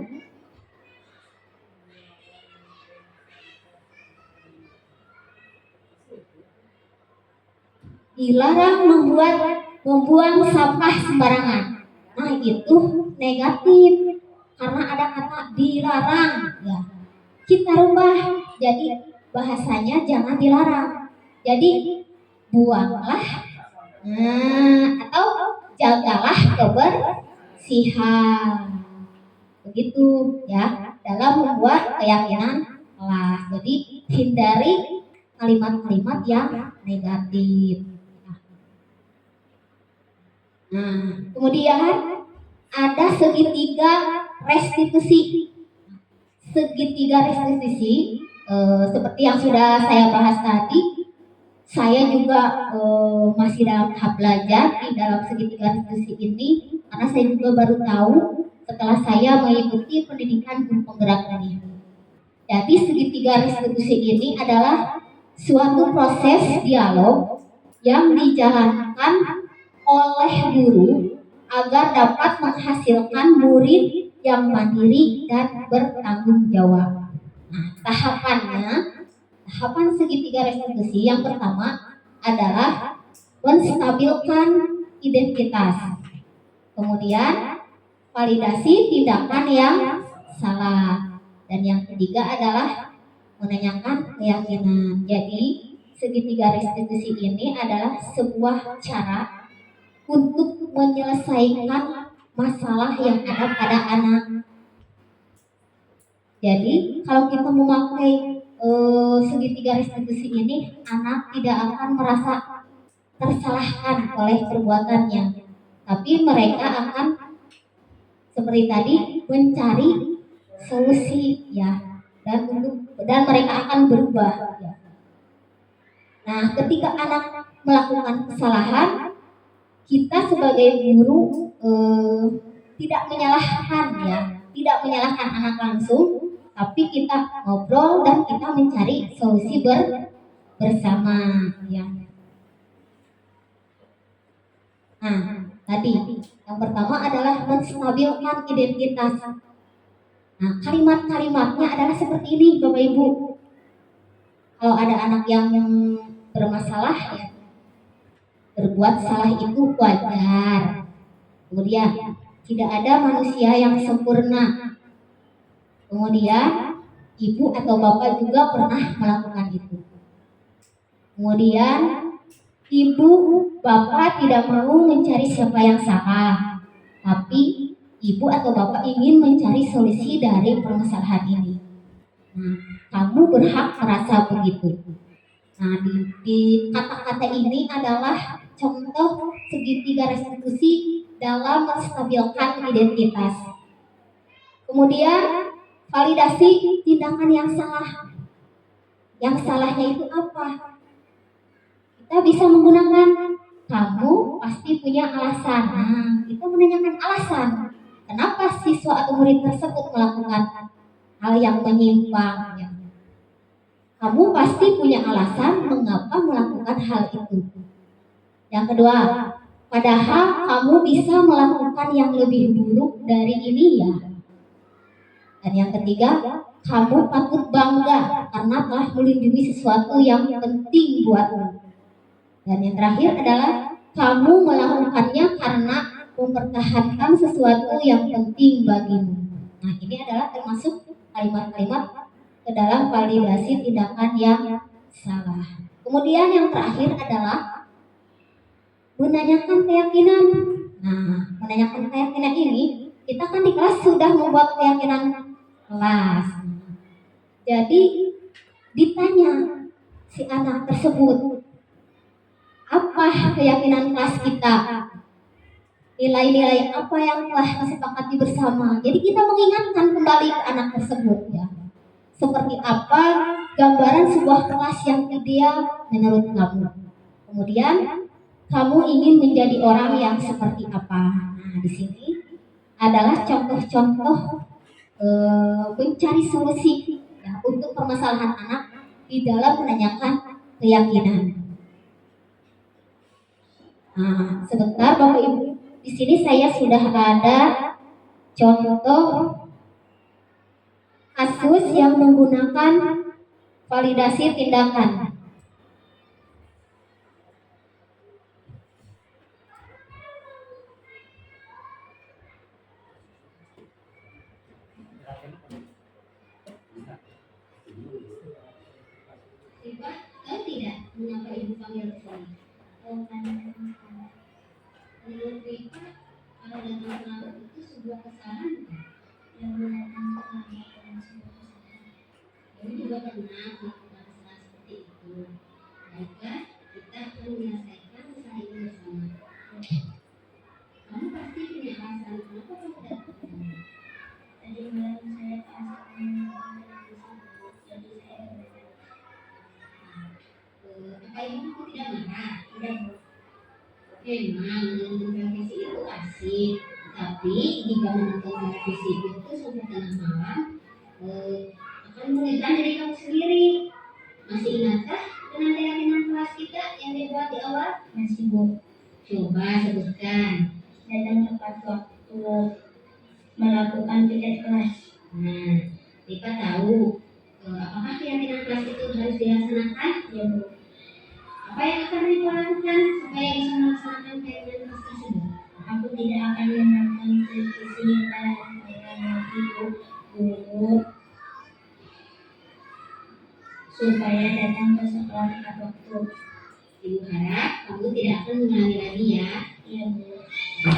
Dilarang membuang sampah sembarangan. Nah, itu negatif karena ada kata dilarang ya. Kita rubah jadi bahasanya jangan dilarang. Jadi buanglah atau jagalah kebersihan. Begitu ya dalam membuat keyakinan kelas. Jadi hindari kalimat-kalimat yang negatif. Nah, kemudian ada segitiga restitusi. Segitiga restitusi seperti yang sudah saya bahas tadi, saya juga masih dalam tahap belajar di dalam segitiga restitusi ini karena saya juga baru tahu setelah saya mengikuti pendidikan guru penggerak ini. Jadi segitiga restitusi ini adalah suatu proses dialog yang dijalankan oleh guru agar dapat menghasilkan murid yang mandiri dan bertanggung jawab. Nah, tahapan segitiga restitusi yang pertama adalah menstabilkan identitas. Kemudian validasi tindakan yang salah. Dan yang ketiga adalah menanyakan keyakinan. Jadi segitiga restitusi ini adalah sebuah cara untuk menyelesaikan masalah yang ada pada anak. Jadi kalau kita memakai segitiga restitusi ini, anak tidak akan merasa tersalahkan oleh perbuatannya, tapi mereka akan seperti tadi mencari solusi ya, dan mereka akan berubah. Ya. Nah, ketika anak melakukan kesalahan, kita sebagai guru tidak menyalahkan anak langsung, tapi kita ngobrol dan kita mencari solusi bersama ya. Nah, tadi yang pertama adalah menstabilkan identitas. Nah, kalimat-kalimatnya adalah seperti ini, Bapak Ibu. Kalau ada anak yang bermasalah ya, berbuat salah itu wajar. Kemudian tidak ada manusia yang sempurna. Kemudian ibu atau bapak juga pernah melakukan itu. Kemudian ibu bapak tidak mau mencari siapa yang salah, tapi ibu atau bapak ingin mencari solusi dari permasalahan ini. Nah, kamu berhak merasa begitu. Nah, di kata-kata ini adalah contoh segitiga restitusi dalam menstabilkan identitas. Kemudian validasi tindakan yang salah. Yang salahnya itu apa? Kita bisa menggunakan kamu pasti punya alasan. Nah, kita menanyakan alasan. Kenapa siswa atau murid tersebut melakukan hal yang menyimpang? Ya. Kamu pasti punya alasan mengapa melakukan hal itu. Yang kedua, padahal kamu bisa melakukan yang lebih buruk dari ini ya. Dan yang ketiga, kamu patut bangga karena telah melindungi sesuatu yang penting buatmu. Dan yang terakhir adalah kamu melakukannya karena mempertahankan sesuatu yang penting bagimu. Nah, ini adalah termasuk kalimat-kalimat ke dalam validasi tindakan yang salah. Kemudian yang terakhir adalah menanyakan keyakinan. Nah, menanyakan keyakinan ini, kita kan di kelas sudah membuat keyakinan kelas. Jadi ditanya si anak tersebut, apa keyakinan kelas kita? Nilai-nilai apa yang telah disepakati bersama. Jadi kita mengingatkan kembali ke anak tersebut ya. seperti apa gambaran sebuah kelas yang ideal menurut kamu. Kemudian kamu ingin menjadi orang yang seperti apa. Nah, di sini adalah contoh-contoh mencari solusi ya, untuk permasalahan anak di dalam menanyakan keyakinan. Nah, sebentar Bapak Ibu, di sini saya sudah ada contoh kasus yang menggunakan validasi tindakan. Tidak mengapa Ibu panggil ke sini? Menurut Rika, kalau datang selalu itu sebuah kesalahan yang mendatangkan sebuah kesalahan. Ini juga pernah melakukan kesalahan seperti itu. Maka kita akan menyelesaikan masalah ini bersama. Kamu pasti punya alasan kenapa kamu datang. Tadi malam saya keasikan jadi saya apa ibu tidak marah? Tidak. Memang menonton televisi itu asik, tapi jika menonton televisi itu sampai tengah malam akan merugikan diri kamu sendiri. Masih ingatkah dengan keyakinan kelas kita yang dibuat di awal? Masih Bu. Coba sebutkan. Datang tepat waktu, melakukan piket kelas. Nah, Rika tahu apakah keyakinan kelas itu harus dilaksanakan? Ya Bu. Apa yang akan Rika lakukan supaya bisa melaksanakan keyakinan kelas tersebut? Aku tidak akan menonton televisi pada itu, Bu, supaya datang ke sekolah tepat waktu. Ibu harap kamu tidak akan mengulangi lagi ya. Iya Bu.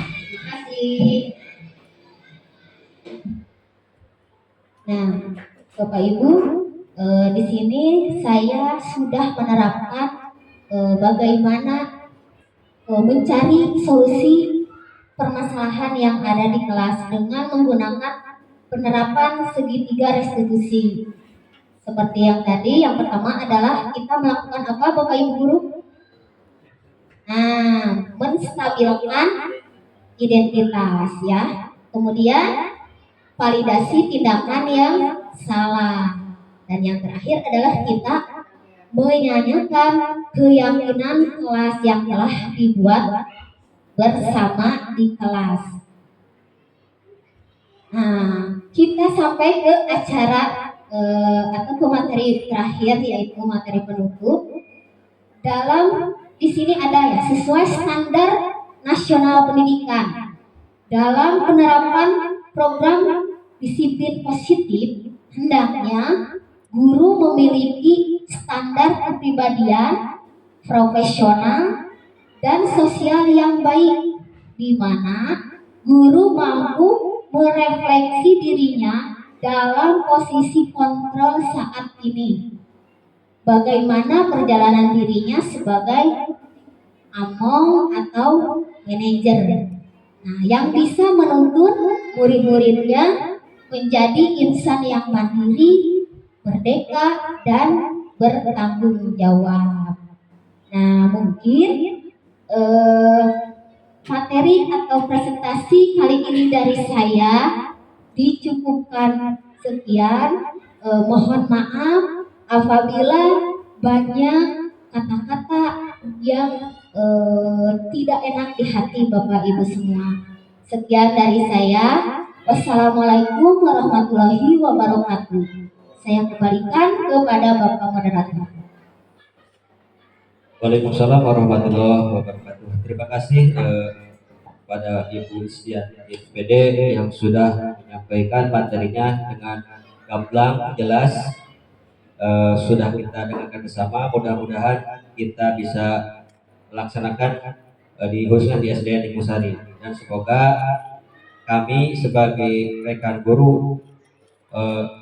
Terima kasih. Nah, Bapak Ibu, di sini saya sudah menerapkan bagaimana mencari solusi permasalahan yang ada di kelas dengan menggunakan penerapan segitiga restitusi. Seperti yang tadi, yang pertama adalah kita melakukan apa Bapak Ibu Guru? Nah, menstabilkan identitas ya. Kemudian validasi tindakan yang salah. Dan yang terakhir adalah kita menyanyikan keyakinan kelas yang telah dibuat bersama di kelas. Nah, kita sampai ke acara atau ke materi terakhir yaitu materi penutup. Dalam di sini ada ya sesuai standar nasional pendidikan dalam penerapan program disiplin positif hendaknya guru memiliki standar kepribadian profesional dan sosial yang baik di mana guru mampu merefleksi dirinya dalam posisi kontrol saat ini. Bagaimana perjalanan dirinya sebagai among atau manajer. Nah, yang bisa menuntun murid-muridnya menjadi insan yang mandiri, merdeka, dan bertanggung jawab. Nah, mungkin materi atau presentasi kali ini dari saya dicukupkan sekian. Mohon maaf apabila banyak kata-kata yang tidak enak di hati Bapak Ibu semua. Sekian dari saya. Wassalamualaikum warahmatullahi wabarakatuh. Saya kembalikan kepada Bapak Moderator. Waalaikumsalam warahmatullahi wabarakatuh. Terima kasih pada Ibu Istian SPD yang sudah menyampaikan materinya dengan gamblang, jelas. Sudah kita dengarkan bersama. Mudah-mudahan kita bisa melaksanakan di khususnya di SDN di Musari, dan semoga kami sebagai rekan guru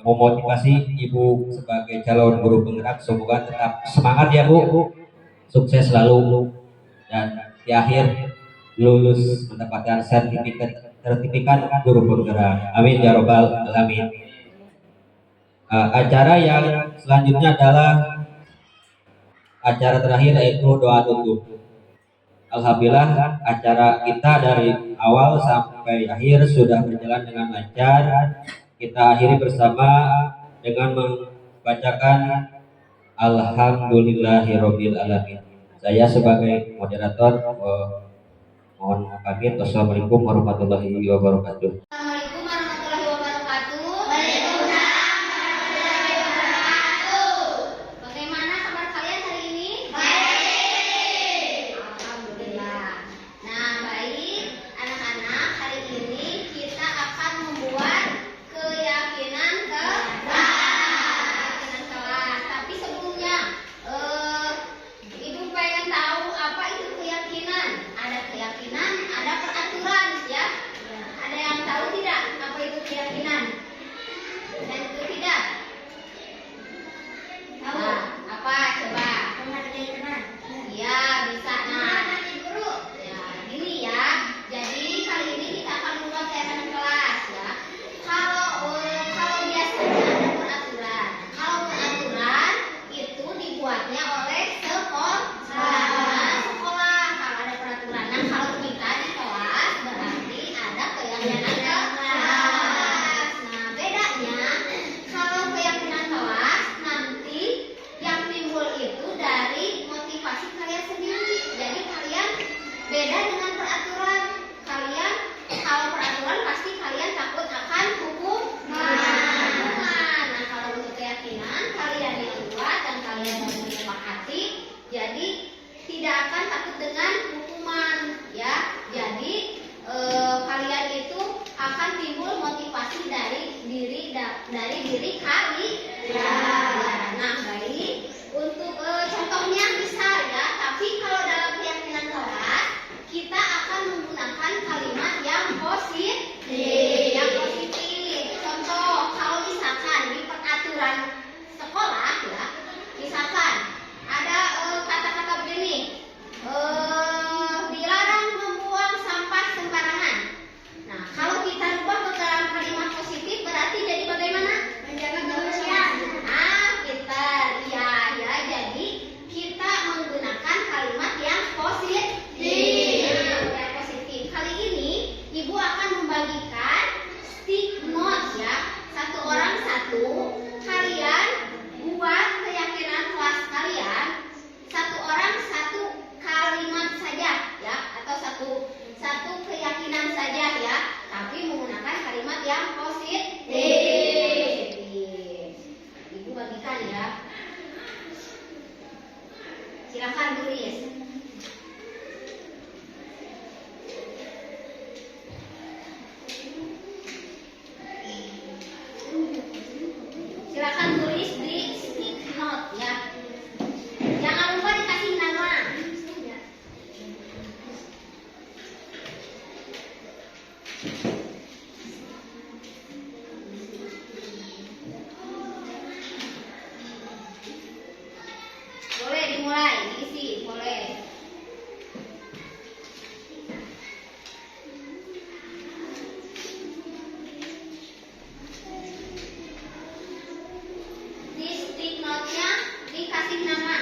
memotivasi Ibu sebagai calon guru penggerak. Semoga tetap semangat ya Bu, sukses selalu, dan di akhir lulus mendapatkan sertifikat guru penggerak. Amin ya robbal alamin. Acara yang selanjutnya adalah acara terakhir yaitu doa tutup. Alhamdulillah acara kita dari awal sampai akhir sudah berjalan dengan lancar. Kita akhiri bersama dengan membacakan Alhamdulillahirabbil alamin. Saya sebagai moderator mohon pamit. Wassalamualaikum warahmatullahi wabarakatuh. Assalamualaikum warahmatullahi wabarakatuh. Bagaimana kabar kalian hari ini? Baik. Alhamdulillah. Nah, baik anak-anak, hari ini kita akan membuat keyakinan keyakinan kelas. Tapi sebelumnya, Ibu pengen tahu apa itu keyakinan? Ada keyakinan, ada peraturan, ya. Ada yang tahu tidak apa itu keyakinan? Dan itu tidak? Tahu? Nah, apa? Coba. Keyakinan. Iya, bisa. Nah, guru. Ya, gini ya. Jadi kali ini kita akan membuat keyakinan kelas, ya. Kalau biasanya ada peraturan. Kalau peraturan itu dibuatnya oleh sekolah. Sekolah kalau ada peraturan. Nah, kalau kita di kelas berarti ada keyakinan kelas. Nah, bedanya kalau keyakinan kelas nanti yang timbul itu dari motivasi kalian sendiri. Jadi kalian beda dengan peraturan. Kalian kalau peraturan pasti kalian takut akan hukuman. Nah, kalau untuk keyakinan kalian yang kuat dan kalian yang menyepakati, jadi tidak akan takut dengan hukuman, ya. Jadi kalian itu akan timbul motivasi dari diri kalian. Nah, baik. Untuk contohnya bisa, ya. Tapi kalau dalam keyakinan kelas kita akan menggunakan kalimat yang positif. Yang positif. Contoh, kalau misalkan di peraturan sekolah, ya, misalkan ada kata-kata begini, dilarang membuang sampah sembarangan. Nah, kalau kita rubah ke dalam kalimat positif berarti jadi bagaimana? Menjaga kebersihan. Nah, kita ya. Jadi kita menggunakan kalimat yang positif. Yang positif. Kali ini Ibu akan membagikan stick note, ya. Satu orang satu. Kalian buat keyakinan kelas kalian. Satu orang satu kalimat saja, ya, atau satu keyakinan saja, ya, tapi menggunakan kalimat yang positif. Ibu bagikan, ya. Silakan tulis. Silakan tulis di stick note, ya. Jangan lupa dikasih nama. Boleh dimulai, diisi, boleh. Di stick note-nya dikasih nama.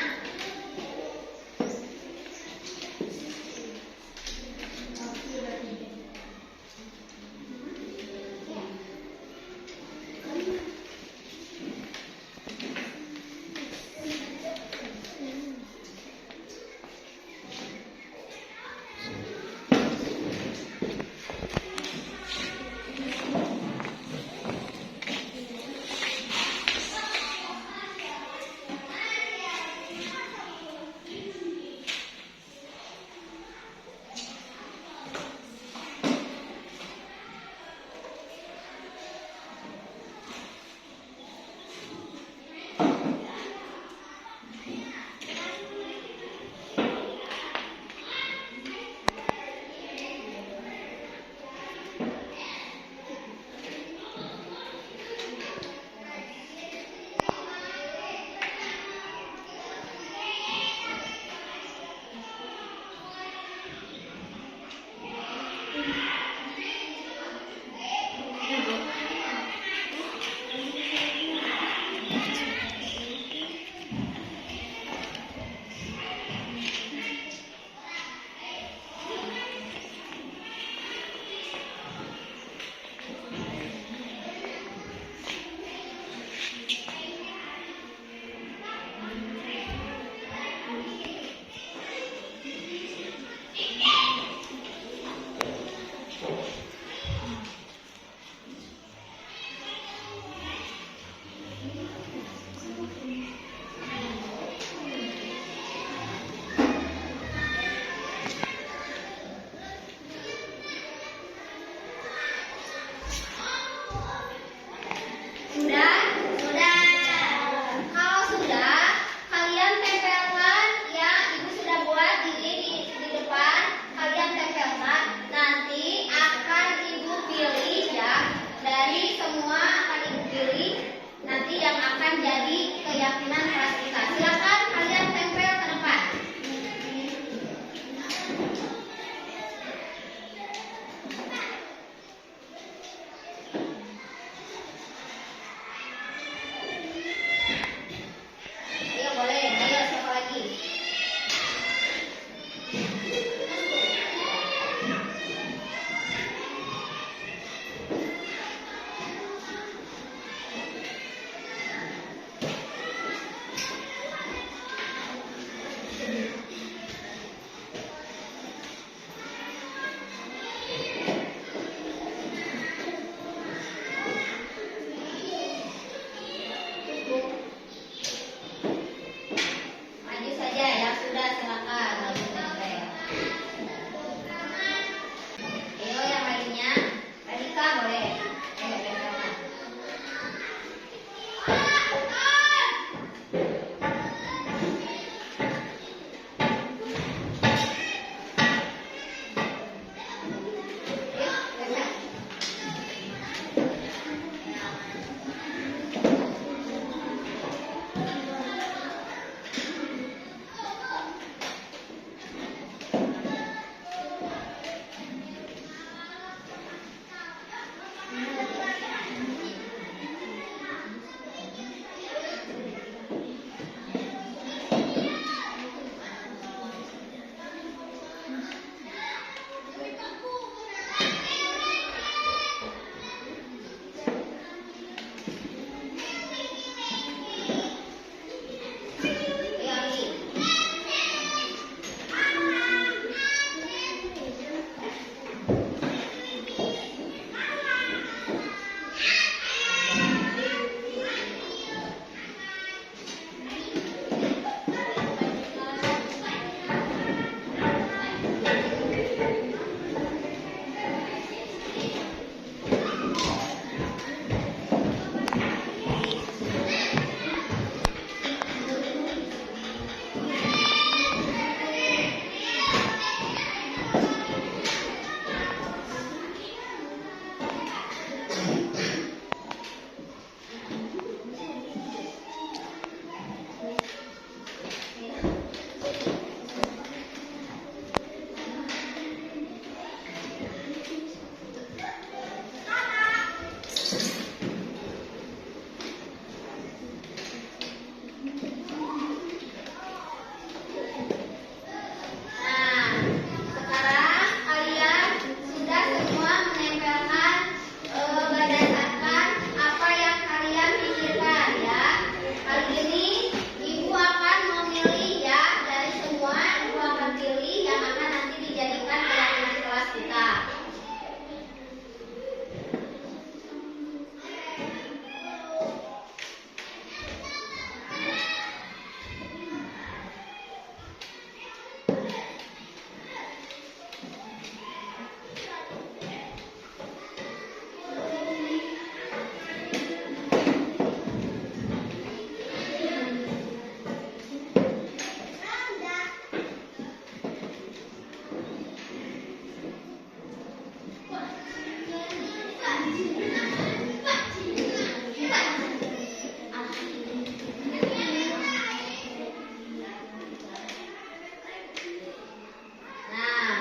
Nah,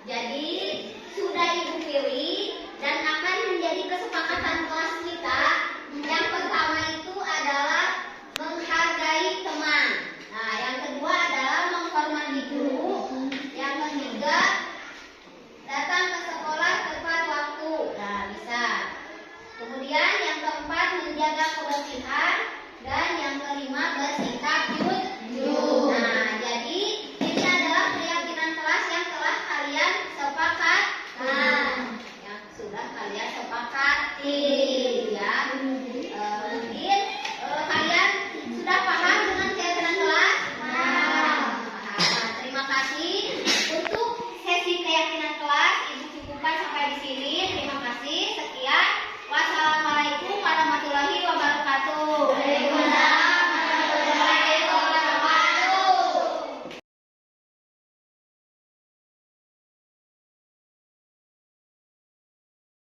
jadi sudah Ibu pilih dan akan menjadi kesepakatan kelas kita. Yang pertama itu adalah menghargai teman. Nah, yang kedua adalah menghormati guru. Yang ketiga, datang ke sekolah tepat waktu. Nah, bisa. Kemudian yang keempat, menjaga kebersihan. Dan yang kelima, bersikap jujur. Nah, jadi ini adalah keyakinan kelas yang telah kalian sepakati. Yang sudah kalian sepakati.